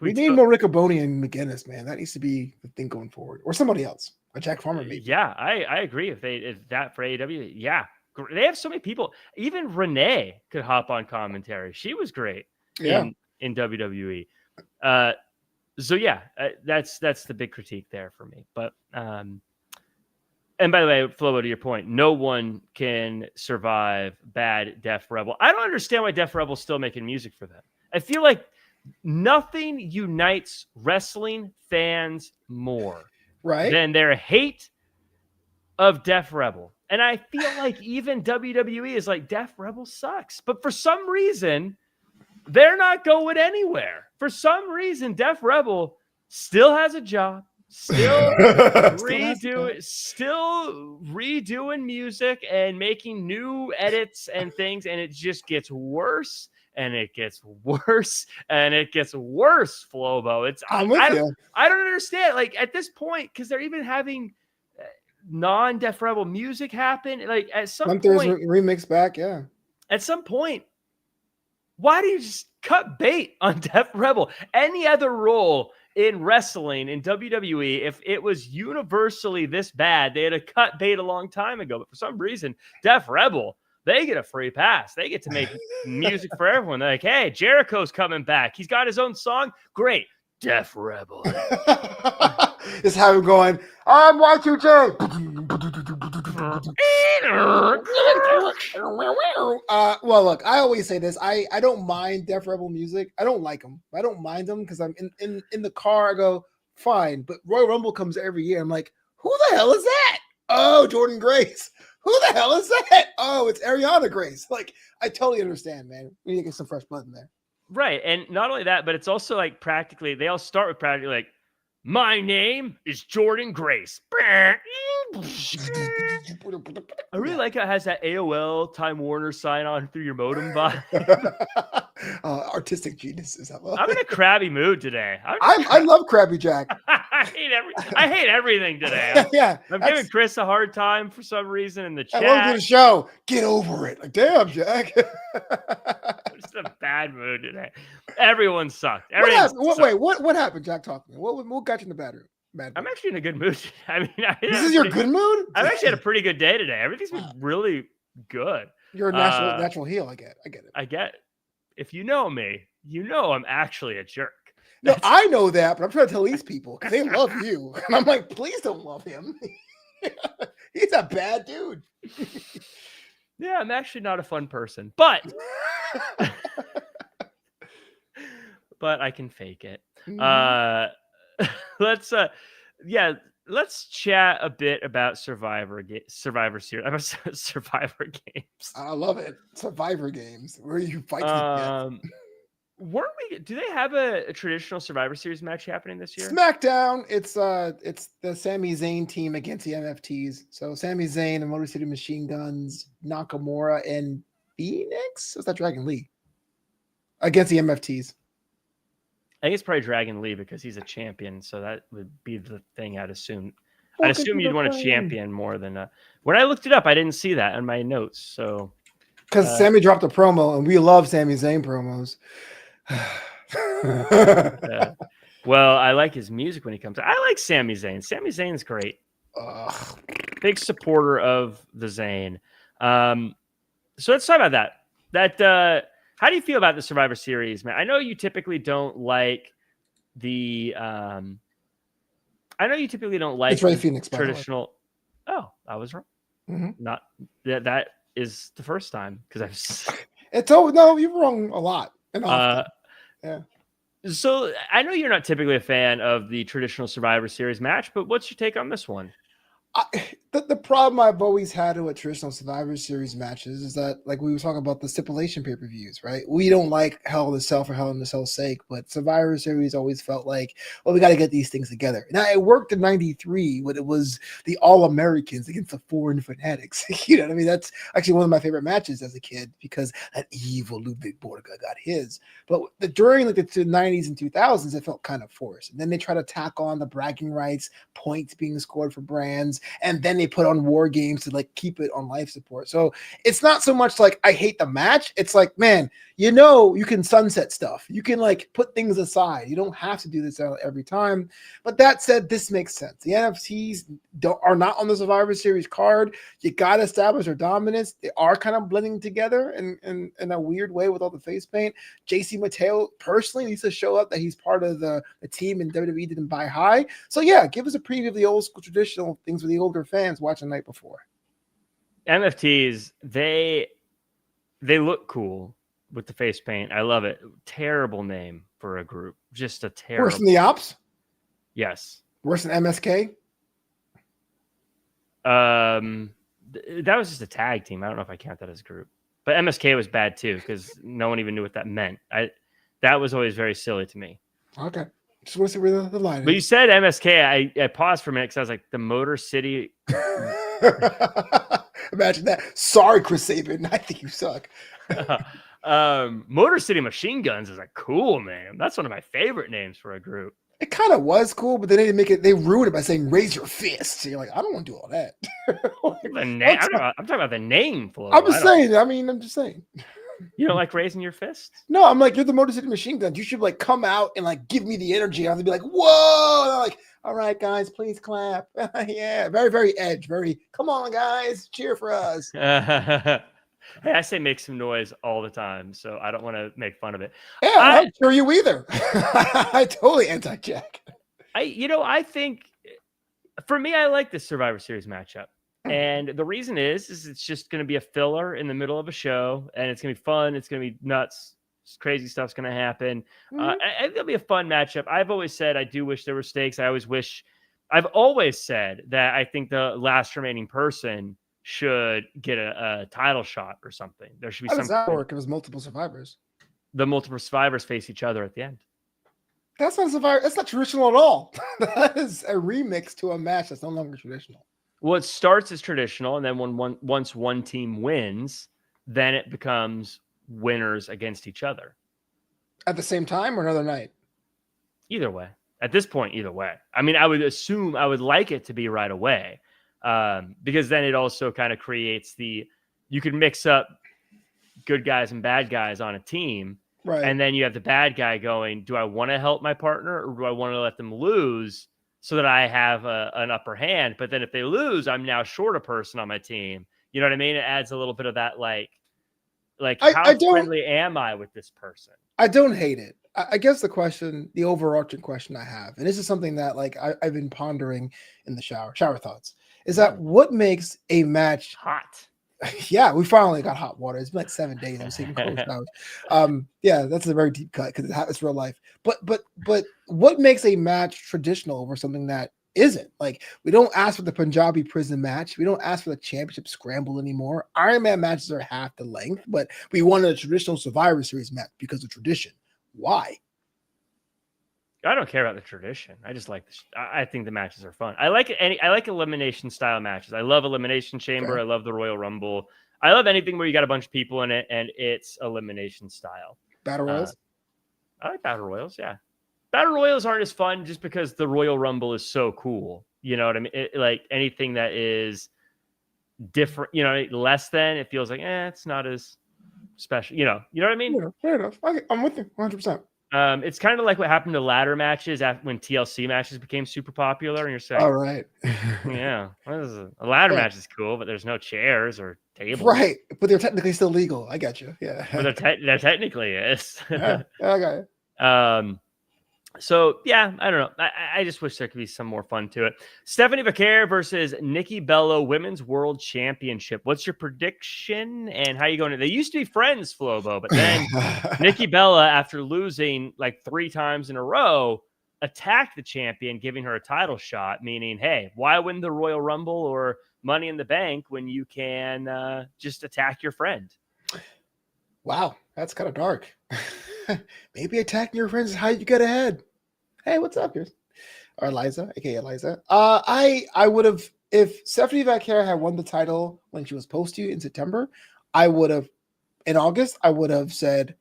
We need more Riccaboni and McGinnis, man. That needs to be the thing going forward, or somebody else, a Jack Farmer, maybe. Yeah, I agree. If that for AEW, yeah, they have so many people. Even Renee could hop on commentary. She was great in WWE. So yeah, that's the big critique there for me. But and by the way, Flobo, to your point, no one can survive bad Def Rebel. I don't understand why Def Rebel's still making music for them. I feel like nothing unites wrestling fans more than their hate of Def Rebel. And I feel like even WWE is like, Def Rebel sucks. But for some reason, they're not going anywhere. For some reason, Def Rebel still has a job, still redoing music and making new edits and things, and it just gets worse. And it gets worse, and it gets worse, Flobo. I don't understand. Like at this point, because they're even having non-Def Rebel music happen. Like at some point, there's a remix back, yeah. At some point, why do you just cut bait on Def Rebel? Any other role in wrestling in WWE, if it was universally this bad, they had to cut bait a long time ago. But for some reason, Def Rebel, they get a free pass. They get to make music for everyone. They're like, hey, Jericho's coming back. He's got his own song. Great. Def Rebel. Just have him going, I'm Y2J. Well, look, I always say this. I don't mind Def Rebel music. I don't like them. I don't mind them because I'm in the car. I go, fine. But Royal Rumble comes every year. I'm like, who the hell is that? Oh, Jordan Grace. Who the hell is that? Oh, it's Ariana Grace. Like, I totally understand, man. We need to get some fresh blood in there. Right. And not only that, but it's also like practically, they all start with practically like, my name is Jordan Grace. I really like how it has that AOL Time Warner sign on through your modem vibe. Artistic geniuses. I'm in a crabby mood today. I love Krabby Jack. I hate everything today. I'm giving Chris a hard time for some reason in the chat. Welcome to the show. Get over it. Like, damn, Jack. I'm just in a bad mood today. Everyone sucked. What happened, Jack? Talk to me. What got you in the bad mood? I'm actually in a good mood. I mean, this is your good mood? I've actually had a pretty good day today. Everything's been really good. You're a natural heel. I get it. I get it. If you know me, you know I'm actually a jerk. No, I know that, but I'm trying to tell these people because they love you. And I'm like, please don't love him. He's a bad dude. Yeah, I'm actually not a fun person, but I can fake it. Let's chat a bit about Survivor Series. I'm Survivor Games. I love it. Survivor Games where you fight. Do they have a traditional Survivor Series match happening this year? SmackDown. It's the Sami Zayn team against the MFTs. So Sami Zayn and Motor City Machine Guns, Nakamura and Phoenix. Is that Dragon Lee against the MFTs? I think it's probably Dragon Lee because he's a champion, so that would be the thing I'd assume. I'd assume you'd want a champion more than when I looked it up, I didn't see that in my notes. So because Sami dropped a promo, and we love Sami Zayn promos. Well, I like his music when he comes. I like Sami Zayn. Sami Zayn's great. big supporter of the Zayn. So let's talk about that. How do you feel about the Survivor Series, man? I know you typically don't like the It's Ray Phoenix, by the way. traditional. Oh, I was wrong. Mm-hmm. Not that is the first time because I've. No, you're wrong a lot and often. Yeah. So I know you're not typically a fan of the traditional Survivor Series match, but what's your take on this one? The problem I've always had with traditional Survivor Series matches is that, like we were talking about the stipulation pay-per-views, right? We don't like Hell in a Cell for Hell in a Cell's sake, but Survivor Series always felt like, well, we got to get these things together. Now, it worked in '93 when it was the All-Americans against the Foreign Fanatics. You know what I mean? That's actually one of my favorite matches as a kid because that evil Ludwig Borga got his. But during like the 90s and 2000s, it felt kind of forced. And then they try to tack on the bragging rights, points being scored for brands, and then they put on War Games to like keep it on life support. So it's not so much like I hate the match. It's like, man, you can sunset stuff. You can like put things aside. You don't have to do this every time. But that said, this makes sense. The NFTs are not on the Survivor Series card. You got to establish their dominance. They are kind of blending together in a weird way with all the face paint. JC Mateo personally needs to show up that he's part of the team and WWE didn't buy high. So yeah, give us a preview of the old school traditional things with the older fans watching the night before. NFTs, they look cool with the face paint. I love it. Terrible name for a group. Just a terrible. Worse than the Ops? Yes. Worse than MSK? That was just a tag team. I don't know if I count that as a group. But MSK was bad too because no one even knew what that meant. That was always very silly to me. Okay. Just want to see where the line is. But you said MSK. I paused for a minute because I was like, the Motor City. Imagine that. Sorry, Chris Sabin. I think you suck. Motor City Machine Guns is a cool name. That's one of my favorite names for a group. It kind of was cool, but then they didn't make it. They ruined it by saying "raise your fist." So you're like, I don't want to do all that. I'm talking about the name, Flo. I'm just saying. I'm just saying. You don't like raising your fist? No, I'm like, you're the Motor City Machine Guns. You should like come out and like give me the energy. I have to be like, whoa! And I'm like, all right, guys, please clap. Yeah, very, very edge. Very, come on, guys, cheer for us. Hey, I say make some noise all the time, so I don't want to make fun of it. Yeah, I'm not sure you either. I totally anti-Jack. I think for me, I like this Survivor Series matchup. And the reason is it's just going to be a filler in the middle of a show, and it's going to be fun. It's going to be nuts. Crazy stuff's going to happen. Mm-hmm. I think it'll be a fun matchup. I've always said I do wish there were stakes. I've always said that I think the last remaining person should get a title shot or something. There should be How does that work? It was multiple survivors. The multiple survivors face each other at the end. That's not Survivor. That's not traditional at all. That is a remix to a match that's no longer traditional. Well, it starts as traditional, and then once one team wins, then it becomes winners against each other. At the same time or another night? Either way. At this point, either way. I mean, I would like it to be right away, because then it also kind of creates you could mix up good guys and bad guys on a team, right? And then you have the bad guy going, do I want to help my partner or do I want to let them lose so that I have an upper hand? But then if they lose, I'm now short a person on my team. You know what I mean? It adds a little bit of that, like how friendly am I with this person? I don't hate it. I guess the overarching question I have, and this is something that like I've been pondering in the shower thoughts, is that what makes a match hot? Yeah, we finally got hot water. It's been like 7 days. I'm taking cold showers. Yeah, that's a very deep cut because it's real life. But what makes a match traditional over something that isn't? Like, we don't ask for the Punjabi prison match. We don't ask for the championship scramble anymore. Iron Man matches are half the length, but we wanted a traditional Survivor Series match because of tradition. Why? I don't care about the tradition. I just like I think the matches are fun. I like elimination style matches. I love Elimination Chamber. Okay. I love the Royal Rumble. I love anything where you got a bunch of people in it and it's elimination style. Battle Royals? I like Battle Royals, yeah. Battle Royals aren't as fun just because the Royal Rumble is so cool. You know what I mean? Like anything that is different, less than, it feels like, it's not as special. You know what I mean? Yeah, fair enough. I'm with you 100%. It's kind of like what happened to ladder matches when TLC matches became super popular, and you're saying, all right. yeah, a ladder Yeah. match is cool, but there's no chairs or tables. Right, but they're technically still legal. I got you. Yeah. But there technically is. Yeah, I got it. So yeah, I don't know. I just wish there could be some more fun to it. Stephanie Vaquer versus Nikki Bella Women's World Championship. What's your prediction and how you going? They used to be friends, Flobo, but then Nikki Bella, after losing like 3 times in a row, attacked the champion, giving her a title shot. Meaning, hey, why win the Royal Rumble or Money in the Bank when you can just attack your friend? Wow, that's kind of dark. Maybe attacking your friends is how you get ahead. Hey, what's up, Chris? Or Eliza, aka Eliza. I would have, if Stephanie Vaquer had won the title when she was supposed to in September, I would have, in August, I would have said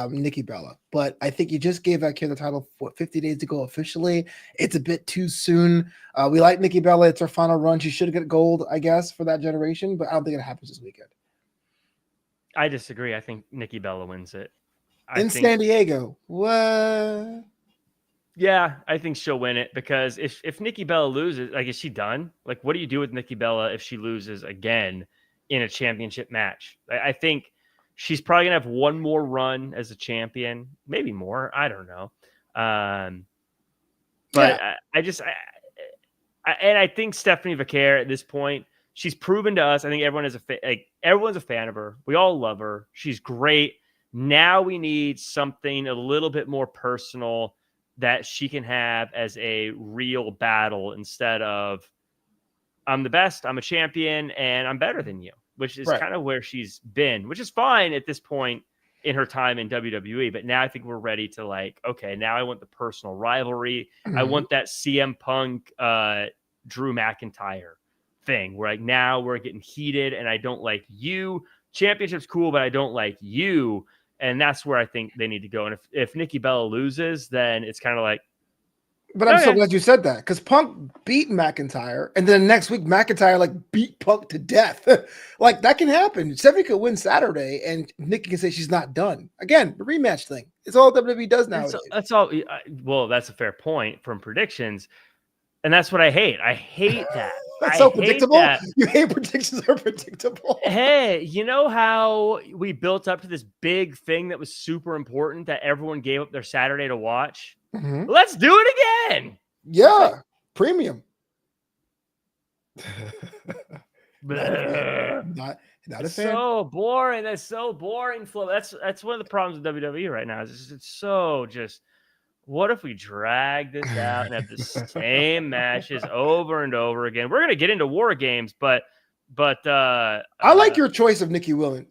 Nikki Bella. But I think you just gave Vaquer the title for 50 days to go officially. It's a bit too soon. We like Nikki Bella. It's her final run. She should get gold, I guess, for that generation, but I don't think it happens this weekend. I disagree. I think Nikki Bella wins it. San Diego. What? Yeah, I think she'll win it because if Nikki Bella loses, like, is she done? Like, what do you do with Nikki Bella if she loses again in a championship match? I think she's probably gonna have one more run as a champion, maybe more. I don't know. But yeah. I think Stephanie Vaquer at this point, she's proven to us. I think everyone is everyone's a fan of her. We all love her. She's great. Now we need something a little bit more personal that she can have as a real battle instead of I'm the best, I'm a champion, and I'm better than you, which is kind of where she's been, which is fine at this point in her time in WWE. But now I think we're ready to okay, now I want the personal rivalry. Mm-hmm. I want that CM Punk, Drew McIntyre thing where now we're getting heated and I don't like you. Championship's cool, but I don't like you. And that's where I think they need to go. And if Nikki Bella loses, then it's kind of like. But I'm so glad you said that because Punk beat McIntyre, and then next week McIntyre beat Punk to death. That can happen. Stephanie could win Saturday, and Nikki can say she's not done. Again, the rematch thing. It's all WWE does now. That's all. Well, that's a fair point from predictions, and that's what I hate. I hate that. That's so predictable. You hate predictions are predictable. Hey, you know how we built up to this big thing that was super important that everyone gave up their Saturday to watch? Mm-hmm. Let's do it again. Yeah, premium. not a fan. So boring. That's so boring, Flo. That's one of the problems with WWE right now. It's so just. What if we drag this out and have the same matches over and over again? We're going to get into war games, but I like your choice of Nikki winning.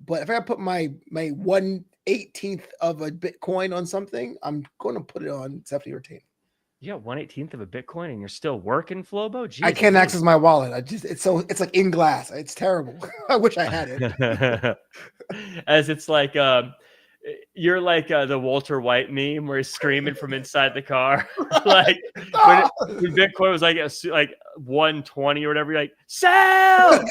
But if I put my 1/18th of a Bitcoin on something, I'm going to put it on Stephanie retaining. Yeah, 1/18th of a Bitcoin, and you're still working, Flobo? Jesus. I can't access my wallet. It's like in glass. It's terrible. I wish I had it. As it's like you're like the Walter White meme where he's screaming from inside the car. When Bitcoin was like 120 or whatever, you're like, sell!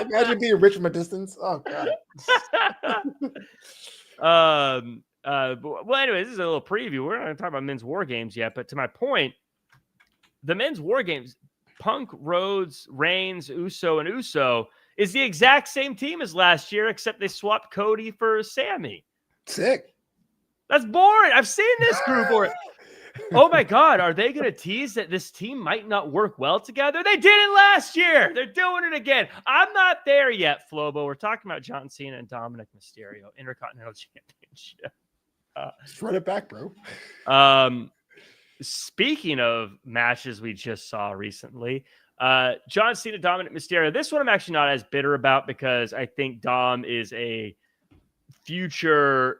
Imagine being rich from a distance. Oh God. Well, anyways, this is a little preview. We're not going to talk about men's war games yet, but to my point, the men's war games, Punk, Rhodes, Reigns, Uso, and Uso is the exact same team as last year, except they swapped Cody for Sammy. Sick. That's boring. I've seen this group. Oh my God, are they going to tease that this team might not work well together? They did it last year. They're doing it again. I'm not there yet, Flobo. We're talking about John Cena and Dominic Mysterio, Intercontinental Championship. Just run it back, bro. Speaking of matches we just saw recently, John Cena, Dominic Mysterio. This one I'm actually not as bitter about because I think Dom is a future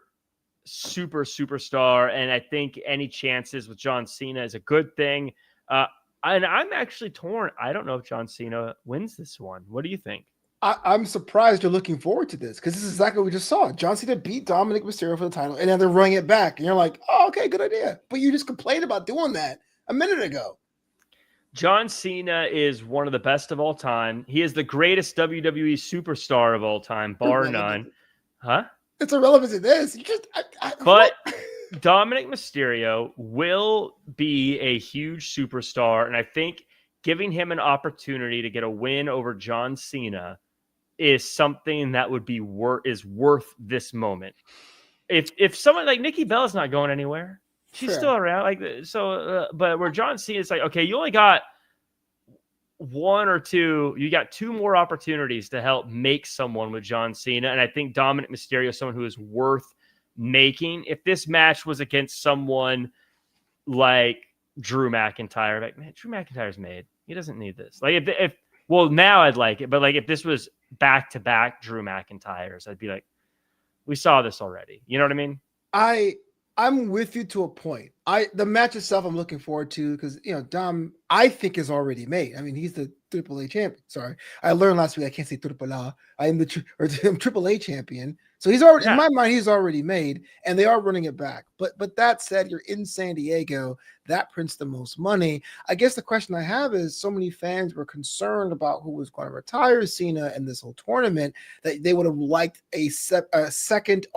superstar, and I think any chances with John Cena is a good thing. And I'm actually torn. I don't know if John Cena wins this one. What do you think? I'm surprised you're looking forward to this because this is exactly what we just saw. John Cena beat Dominic Mysterio for the title, and now they're running it back. And you're like, oh, okay, good idea. But you just complained about doing that a minute ago. John Cena is one of the best of all time. He is the greatest WWE superstar of all time, bar none. Huh? It's irrelevant to this. You just, but Dominic Mysterio will be a huge superstar, and I think giving him an opportunity to get a win over John Cena is something that would be worth this moment. If someone like Nikki Bella's not going anywhere, she's still around. Like so, but where John Cena is like, okay, you only got one or two. You got two more opportunities to help make someone with John Cena, and I think Dominic Mysterio is someone who is worth making. If this match was against someone like Drew McIntyre, like, man, Drew McIntyre's made. He doesn't need this. Like if well, now I'd like it, but like if this was back-to-back Drew McIntyres, I'd be like, we saw this already. You know what I mean? I'm with you to a point. The match itself I'm looking forward to because Dom I think is already made. I mean, he's the AAA champion. Sorry, I learned last week I can't say AAA. I am the AAA champion. So he's already in my mind. He's already made, and they are running it back. But that said, you're in San Diego. That prints the most money. I guess the question I have is, so many fans were concerned about who was going to retire Cena in this whole tournament that they would have liked a second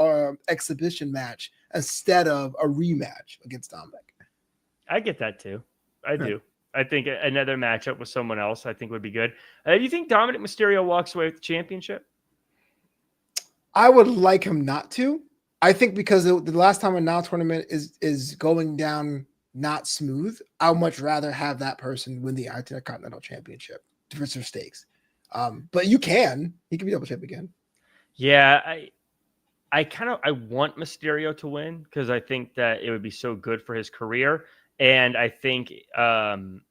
exhibition match instead of a rematch against Dominic. I get that too. I do. I think another matchup with someone else I think would be good. Do you think Dominic Mysterio walks away with the championship? I would like him not to. I think because the last time a now tournament is going down not smooth, I would much rather have that person win the Intercontinental Championship for some stakes. But he can be double champ again. Yeah, I want Mysterio to win because I think that it would be so good for his career. And I think him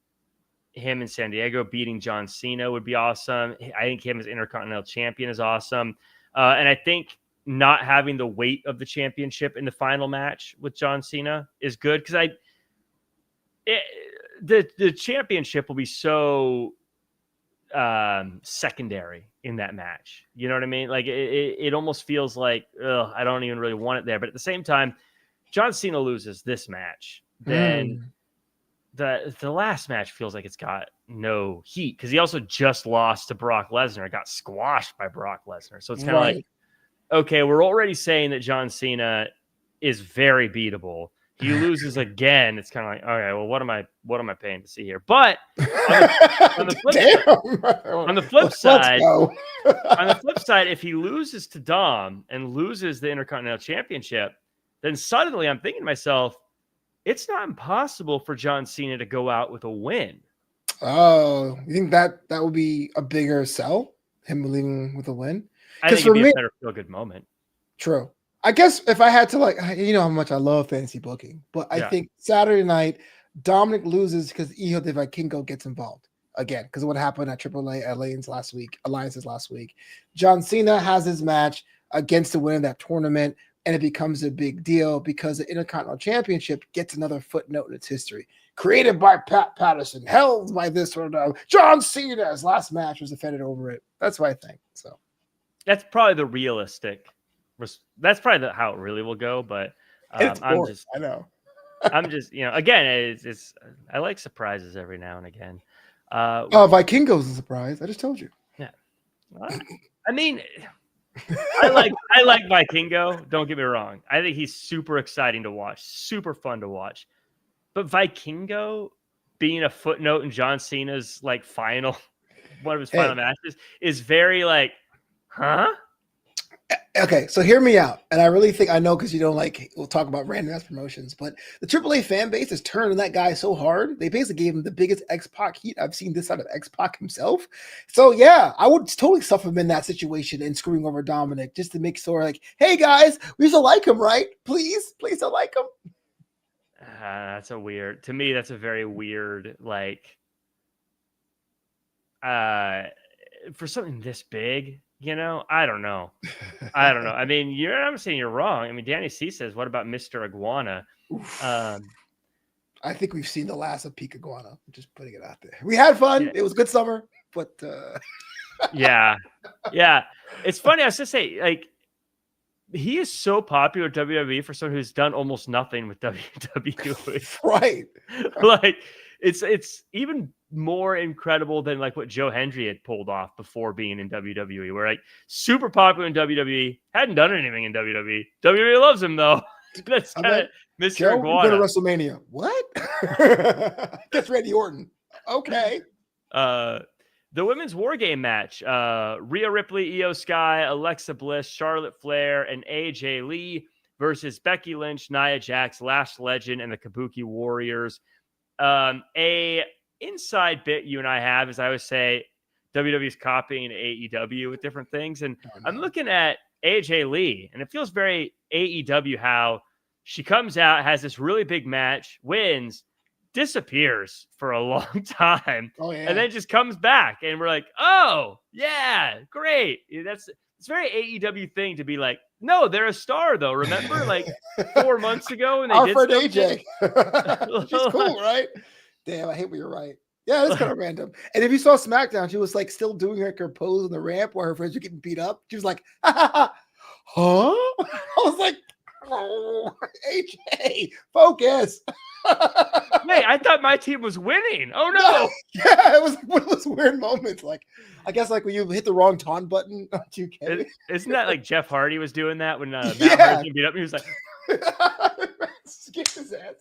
in San Diego beating John Cena would be awesome. I think him as Intercontinental Champion is awesome. And I think not having the weight of the championship in the final match with John Cena is good because the championship will be so secondary in that match. You know what I mean? Like it almost feels like, I don't even really want it there. But at the same time, John Cena loses this match, then the last match feels like it's got no heat because he also just lost to Brock Lesnar, got squashed by Brock Lesnar. So it's kind of like, okay, we're already saying that John Cena is very beatable. He loses again. It's kind of like, okay, well, what am I paying to see here? But on the flip side, if he loses to Dom and loses the Intercontinental Championship, then suddenly I'm thinking to myself, it's not impossible for John Cena to go out with a win. Oh, you think that would be a bigger sell, him leaving with a win? I think it'd be a better feel-good moment. True. I guess if I had to, how much I love fantasy booking, but I think Saturday night, Dominic loses because Hijo de Vikingo gets involved again because of what happened at AAA Alliances last week. John Cena has his match against the winner of that tournament, and it becomes a big deal because the Intercontinental Championship gets another footnote in its history. Created by Pat Patterson, held by this sort of John Cena's last match was defended over it. That's what I think. So that's probably the realistic. That's probably how it really will go. But I know. I'm just, again, it's I like surprises every now and again. Vikingo's a surprise. I just told you. Yeah. I mean, I like Vikingo. Don't get me wrong. I think he's super exciting to watch, super fun to watch. But Vikingo being a footnote in John Cena's one of his final matches is very huh? Okay, so hear me out. And I really think I know because you don't we'll talk about random ass promotions, but the AAA fan base has turned on that guy so hard. They basically gave him the biggest X-Pac heat I've seen this side of X-Pac himself. So yeah, I would totally suffer him in that situation and screwing over Dominic just to make sure hey guys, we still like him, right? Please don't like him. That's a very weird, for something this big, I don't know. I mean, I'm saying you're wrong. I mean, Danny C says, what about Mr. Iguana? I think we've seen the last of Peak Iguana. I'm just putting it out there. We had fun. Yeah. It was a good summer, but yeah. It's funny. I was just say, he is so popular at WWE for someone who's done almost nothing with WWE. Right. it's even more incredible than like what Joe Hendry had pulled off before being in WWE, where like super popular in WWE, hadn't done anything in WWE. WWE loves him though. That's kind of Mr. Joe, Iguana. Go to WrestleMania. What? Gets Randy Orton. Okay. The women's war game match, Rhea Ripley, Io Sky, Alexa Bliss, Charlotte Flair, and AJ Lee versus Becky Lynch, Nia Jax, Lash Legend, and the Kabuki Warriors. A inside bit you and I have is I always say WWE's copying AEW with different things. And I'm looking at AJ Lee, and it feels very AEW how she comes out, has this really big match, wins, disappears for a long time, and then just comes back, and we're like, oh yeah, great. It's very AEW thing to be like, no, they're a star though. Remember, like 4 months ago, and they our did friend something? AJ. She's cool, right? Damn, I hate when you're right. Yeah, that's kind of random. And if you saw SmackDown, she was like still doing like her pose on the ramp while her friends were getting beat up. She was like, huh? I was like, oh, AJ, focus. Hey, I thought my team was winning. Oh no. Yeah, it was one of those weird moments. Like, I guess like when you hit the wrong taunt button on 2K. Isn't that like Jeff Hardy was doing that when Matt Hardy beat up? He was like, skip his ass.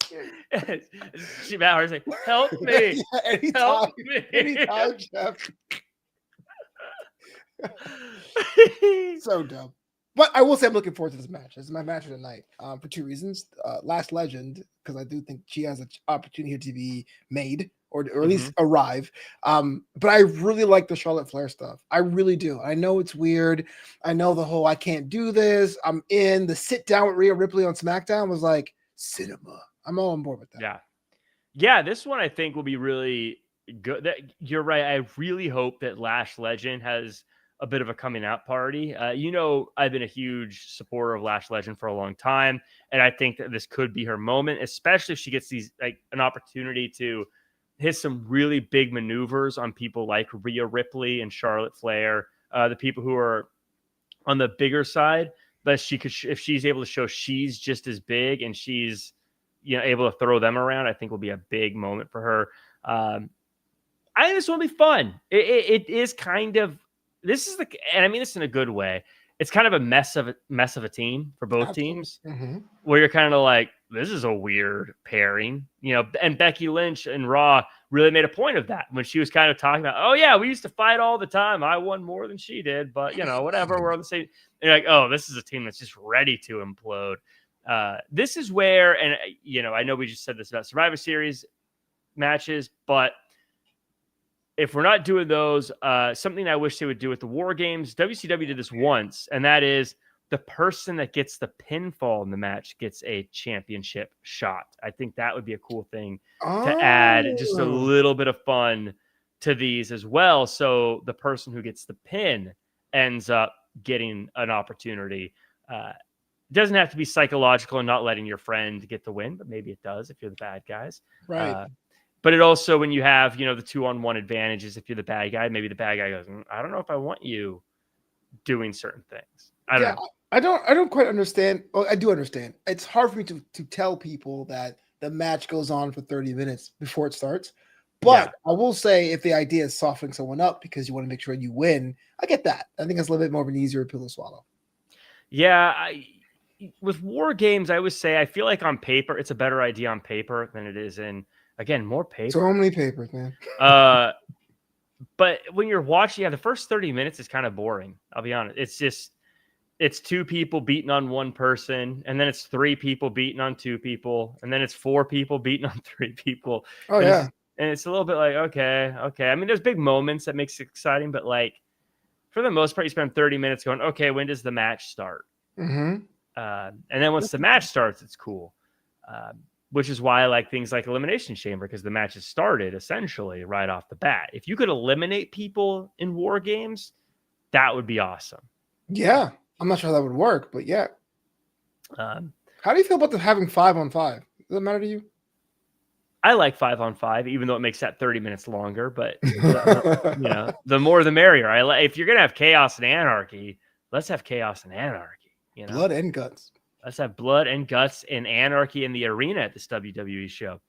Matt Hardy's like, help me. Help me. Anytime, Jeff. So dumb. But I will say I'm looking forward to this match. This is my match of the night for two reasons. Last Legend, because I do think she has an opportunity here to be made or at least arrive. But I really like the Charlotte Flair stuff. I really do. I know it's weird. I know the whole I can't do this. I'm in. The sit down with Rhea Ripley on SmackDown was like cinema. I'm all on board with that. Yeah. Yeah, this one I think will be really good. You're right. I really hope that Lash Legend has a bit of a coming out party. I've been a huge supporter of Lash Legend for a long time, and I think that this could be her moment, especially if she gets an opportunity to hit some really big maneuvers on people like Rhea Ripley and Charlotte Flair, the people who are on the bigger side. But if she's able to show she's just as big and she's able to throw them around, I think will be a big moment for her. I think this will be fun. It is kind of. And I mean this in a good way. It's kind of a mess of a team for both teams, where you're kind of like, this is a weird pairing, And Becky Lynch and Raw really made a point of that when she was kind of talking about, oh yeah, we used to fight all the time. I won more than she did, but whatever. We're on the same. And you're like, oh, this is a team that's just ready to implode. This is where, and I know we just said this about Survivor Series matches, but if we're not doing those, something I wish they would do with the War Games, WCW did this once, and that is the person that gets the pinfall in the match gets a championship shot. I think that would be a cool thing to add just a little bit of fun to these as well. So the person who gets the pin ends up getting an opportunity. It doesn't have to be psychological and not letting your friend get the win, but maybe it does if you're the bad guys. Right. But it also, when you have, the 2-on-1 advantages, if you're the bad guy, maybe the bad guy goes, I don't know if I want you doing certain things. I don't know. I don't quite understand. Well, I do understand. It's hard for me to tell people that the match goes on for 30 minutes before it starts. But I will say, if the idea is softening someone up because you want to make sure you win, I get that. I think it's a little bit more of an easier pill to swallow. Yeah. With War Games, I would say I feel like on paper, it's a better idea on paper than it is in. Again, more paper. So many papers, man. But when you're watching, the first 30 minutes is kind of boring. I'll be honest. It's two people beating on one person, and then it's three people beating on two people, and then it's four people beating on three people. Oh, and it's a little bit like, okay. I mean, there's big moments that makes it exciting, but like for the most part, you spend 30 minutes going, okay, when does the match start? And then once the match starts, it's cool. Which is why I like things like Elimination Chamber, because the match has started essentially right off the bat. If you could eliminate people in War Games, that would be awesome. Yeah. I'm not sure how that would work, but yeah. How do you feel about having 5-on-5? Does that matter to you? I like 5-on-5, even though it makes that 30 minutes longer, but the more the merrier. If you're going to have chaos and anarchy, let's have chaos and anarchy. Blood and guts. Let's have blood and guts and anarchy in the arena at this WWE show.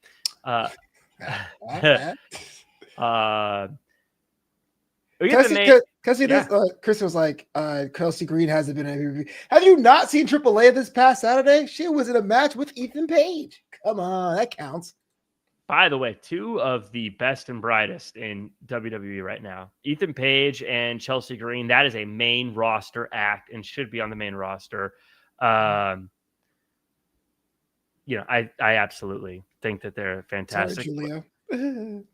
Chris was like, Kelsey Green hasn't been MVP. Have you not seen AAA this past Saturday? She was in a match with Ethan Page. Come on, that counts. By the way, two of the best and brightest in WWE right now, Ethan Page and Chelsea Green. That is a main roster act and should be on the main roster. I absolutely think that they're fantastic. Sorry, Julia.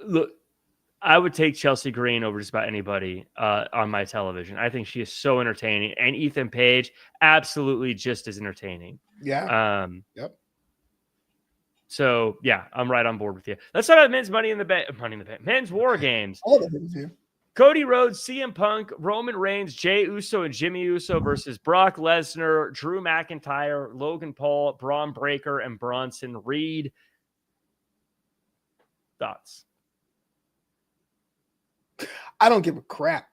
Look, I would take Chelsea Green over just about anybody on my television. I think she is so entertaining, and Ethan Page absolutely just as entertaining. Yeah. Yep. So yeah, I'm right on board with you. Let's talk about men's Money in the Bank, men's War Games. Cody Rhodes, CM Punk, Roman Reigns, Jey Uso, and Jimmy Uso versus Brock Lesnar, Drew McIntyre, Logan Paul, Braun Breaker, and Bronson Reed. Thoughts? I don't give a crap.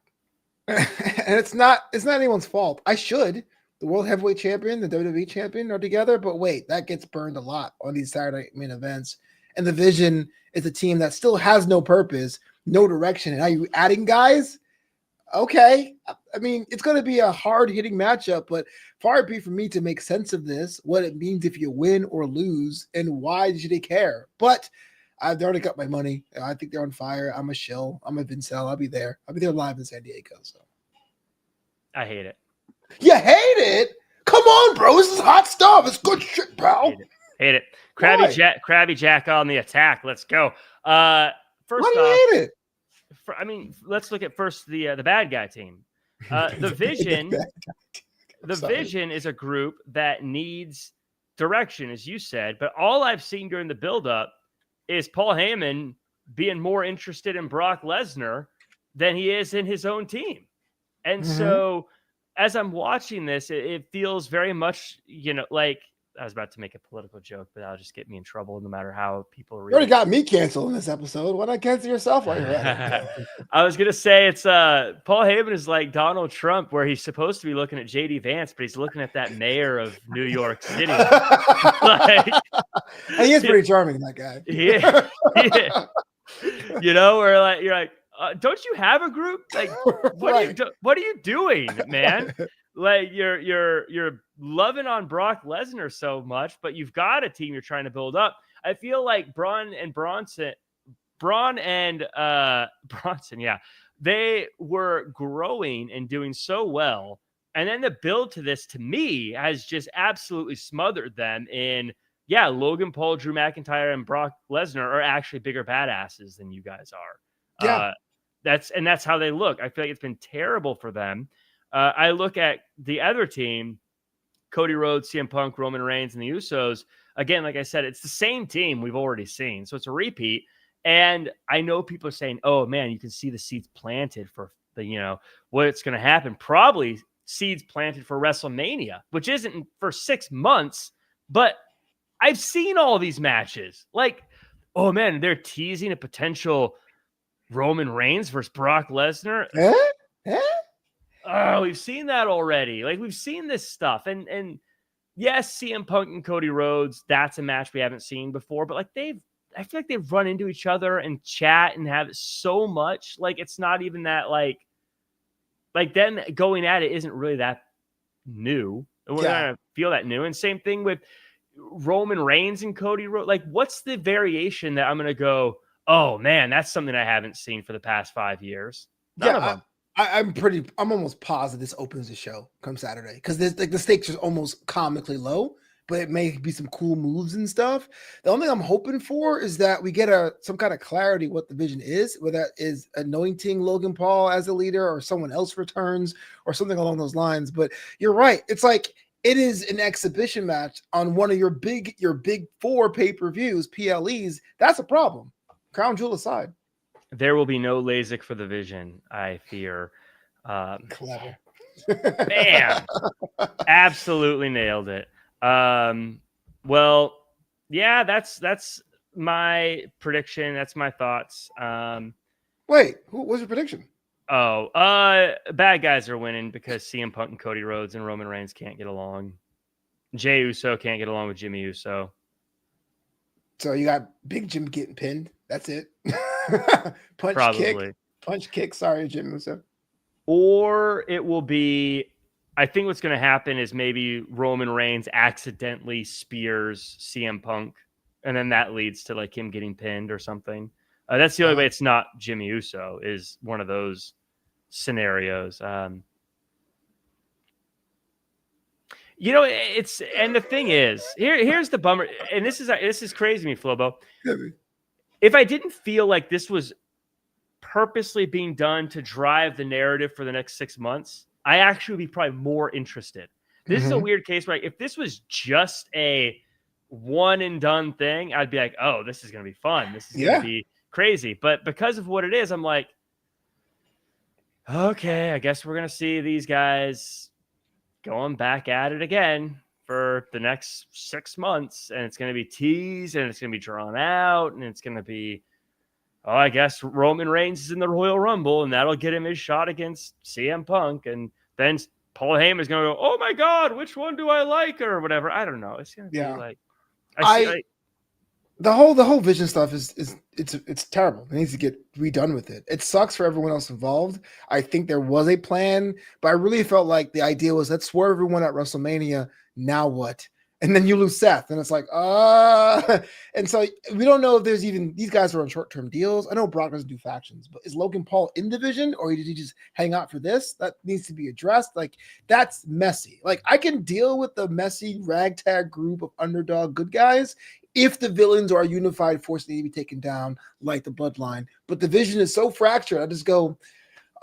And it's not anyone's fault. I should. The World Heavyweight Champion, the WWE Champion are together, but wait, that gets burned a lot on these Saturday main events. And the Vision is a team that still has no purpose, no direction. And are you adding guys? Okay. I mean, it's going to be a hard-hitting matchup, but far be for me to make sense of this, what it means if you win or lose, and why should they care? But I've already got my money. I think they're on fire. I'm a shill. I'm a Vincel. I'll be there. I'll be there live in San Diego. So I hate it. You hate it? Come on, bro. This is hot stuff. It's good shit, pal. Hate it. Krabby Jack on the attack. Let's go. First Why do you hate it? Let's look at first the bad guy team. The Vision. Vision is a group that needs direction, as you said. But all I've seen during the build-up is Paul Heyman being more interested in Brock Lesnar than he is in his own team. And so as I'm watching this, it feels very much, like I was about to make a political joke, but that'll just get me in trouble no matter how people read. You already got me canceled in this episode. Why not cancel yourself while you're at it? I was going to say it's Paul Heyman is like Donald Trump, where he's supposed to be looking at JD Vance, but he's looking at that mayor of New York City. And he is pretty charming, that guy. Yeah. Where you're like, don't you have a group? Like, what are you doing, man? Like you're loving on Brock Lesnar so much, but you've got a team you're trying to build up. I feel like Braun and Bronson, yeah, they were growing and doing so well. And then the build to this, to me, has just absolutely smothered them in, Logan Paul, Drew McIntyre, and Brock Lesnar are actually bigger badasses than you guys are. Yeah. That's how they look. I feel like it's been terrible for them. I look at the other team, Cody Rhodes, CM Punk, Roman Reigns, and the Usos. Again, like I said, it's the same team we've already seen. So it's a repeat. And I know people are saying, oh, man, you can see the seeds planted for what's going to happen. Probably seeds planted for WrestleMania, which isn't for 6 months. But I've seen all these matches. Like, oh, man, they're teasing a potential Roman Reigns versus Brock Lesnar. Oh, we've seen that already. Like, we've seen this stuff. And yes, CM Punk and Cody Rhodes, that's a match we haven't seen before. But like I feel like they've run into each other and chat and have so much. Like, it's not even that like them going at it isn't really that new. We're not gonna feel that new. And same thing with Roman Reigns and Cody Rhodes. Like, what's the variation that I'm gonna go, oh man, that's something I haven't seen for the past 5 years? None of them. I'm almost positive this opens the show come Saturday, because there's like the stakes are almost comically low, but it may be some cool moves and stuff. The only thing I'm hoping for is that we get some kind of clarity what the Vision is, whether that is anointing Logan Paul as a leader or someone else returns or something along those lines. But you're right. It's like it is an exhibition match on one of your big 4 pay-per-views, PLEs. That's a problem. Crown jewel aside. There will be no LASIK for the Vision, I fear. Clever. Man, absolutely nailed it. Well, yeah, that's my prediction. That's my thoughts. Wait, what was your prediction? Bad guys are winning because CM Punk and Cody Rhodes and Roman Reigns can't get along. Jey Uso can't get along with Jimmy Uso. So you got Big Jim getting pinned. That's it. Punch kick. Sorry, Jim Uso. Or it will be, I think what's going to happen is maybe Roman Reigns accidentally spears CM Punk, and then that leads to like him getting pinned or something. That's the only way it's not Jimmy Uso, is one of those scenarios. You know, and the thing is, here's the bummer, and this is crazy to me, Flobo. If I didn't feel like this was purposely being done to drive the narrative for the next 6 months, I actually would be probably more interested. This is a weird case where if this was just a one and done thing, I'd be like, oh, this is going to be fun. This is going to be crazy. But because of what it is, I'm like, okay, I guess we're going to see these guys going back at it again for the next 6 months. And it's going to be teased, and it's going to be drawn out, and it's going to be, oh, I guess Roman Reigns is in the Royal Rumble, and that'll get him his shot against CM Punk. And then Paul Heyman is going to go, oh, my God, which one do I like, or whatever. I don't know. It's going to be like, the whole Vision stuff it's terrible. It needs to get redone with it. It sucks for everyone else involved. I think there was a plan, but I really felt like the idea was, let's swerve everyone at WrestleMania. Now what? And then you lose Seth, and it's like, and so we don't know if there's even, these guys are on short-term deals. I know Brock doesn't do factions, but is Logan Paul in division, or did he just hang out for this? That needs to be addressed. Like, that's messy. Like, I can deal with the messy ragtag group of underdog good guys if the villains are a unified force that need to be taken down, like the Bloodline. But the Vision is so fractured, I just go,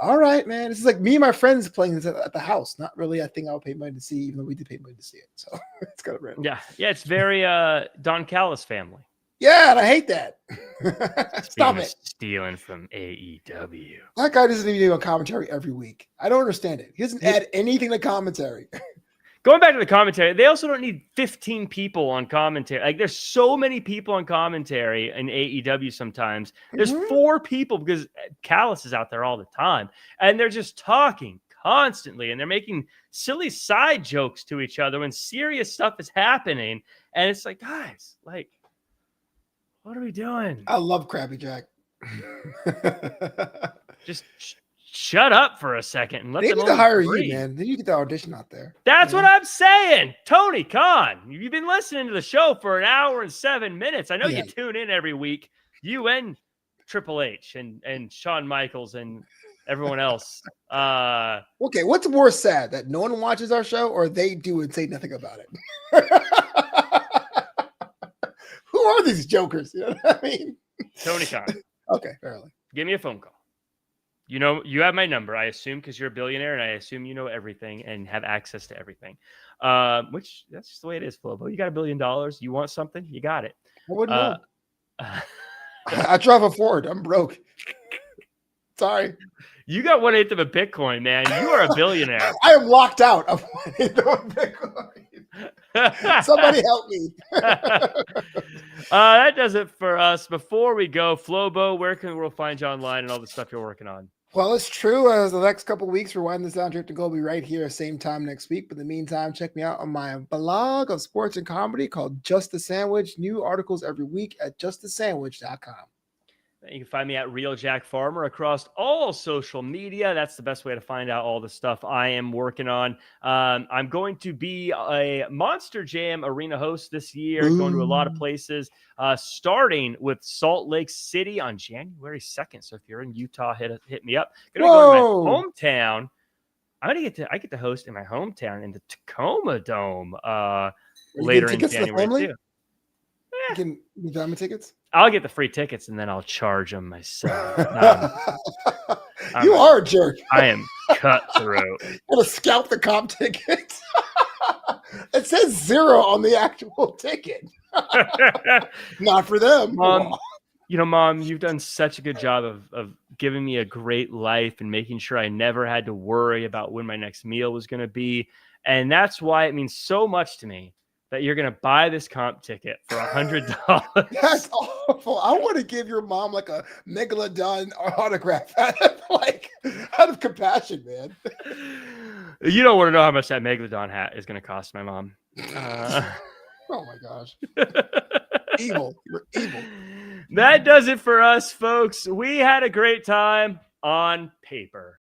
all right, man. This is like me and my friends playing this at the house. Not really a thing I'll pay money to see, even though we did pay money to see it. So it's kind of random. Yeah, it's very Don Callis family. Yeah, and I hate that. Stop it. Stealing from AEW. That guy doesn't even do a commentary every week. I don't understand it. He doesn't add anything to commentary. Going back to the commentary, they also don't need 15 people on commentary. Like, there's so many people on commentary in AEW sometimes. There's 4 people, because Callis is out there all the time, and they're just talking constantly, and they're making silly side jokes to each other when serious stuff is happening. And it's like, guys, like, what are we doing? I love Krabby Jack. Just shut up for a second and let them need to hire you, man. Then you get the audition out there. That's what I'm saying. Tony Khan, you've been listening to the show for an hour and 7 minutes. I know you tune in every week. You and Triple H and Shawn Michaels and everyone else. Okay, what's more sad, that no one watches our show, or they do and say nothing about it? Who are these jokers? You know what I mean? Tony Khan. Okay, fairly. Give me a phone call. You know, you have my number, I assume, because you're a billionaire, and I assume you know everything and have access to everything. Which, that's just the way it is, Flobo. You got $1 billion. You want something, you got it. I wouldn't know. I drive a Ford. I'm broke. Sorry. You got 1/8 of a Bitcoin, man. You are a billionaire. I am locked out of 1/8 of a Bitcoin. Somebody help me. That does it for us. Before we go, Flobo, where can we find you online and all the stuff you're working on? Well, it's true. As the next couple of weeks, we're winding this down. Draped and Gold will be right here, same time next week. But in the meantime, check me out on my blog of sports and comedy called Just a Sandwich. New articles every week at justasandwich.com. You can find me at Real Jack Farmer across all social media. That's the best way to find out all the stuff I am working on. I'm going to be a Monster Jam arena host this year, going to a lot of places, starting with Salt Lake City on January 2nd. So if you're in Utah, hit me up. Gonna go to my hometown. I get to host in my hometown in the Tacoma Dome later in January too. You got me tickets? I'll get the free tickets and then I'll charge them myself. You are a jerk. I am cutthroat. I'm gonna scalp the comp tickets. It says 0 on the actual ticket. Not for them. Mom, Mom, you've done such a good job of giving me a great life and making sure I never had to worry about when my next meal was going to be. And that's why it means so much to me that you're going to buy this comp ticket for $100. That's awful. I want to give your mom like a Megalodon autograph out of compassion, man. You don't want to know how much that Megalodon hat is going to cost my mom. Oh my gosh. evil. You're evil. That does it for us, folks. We had a great time on paper.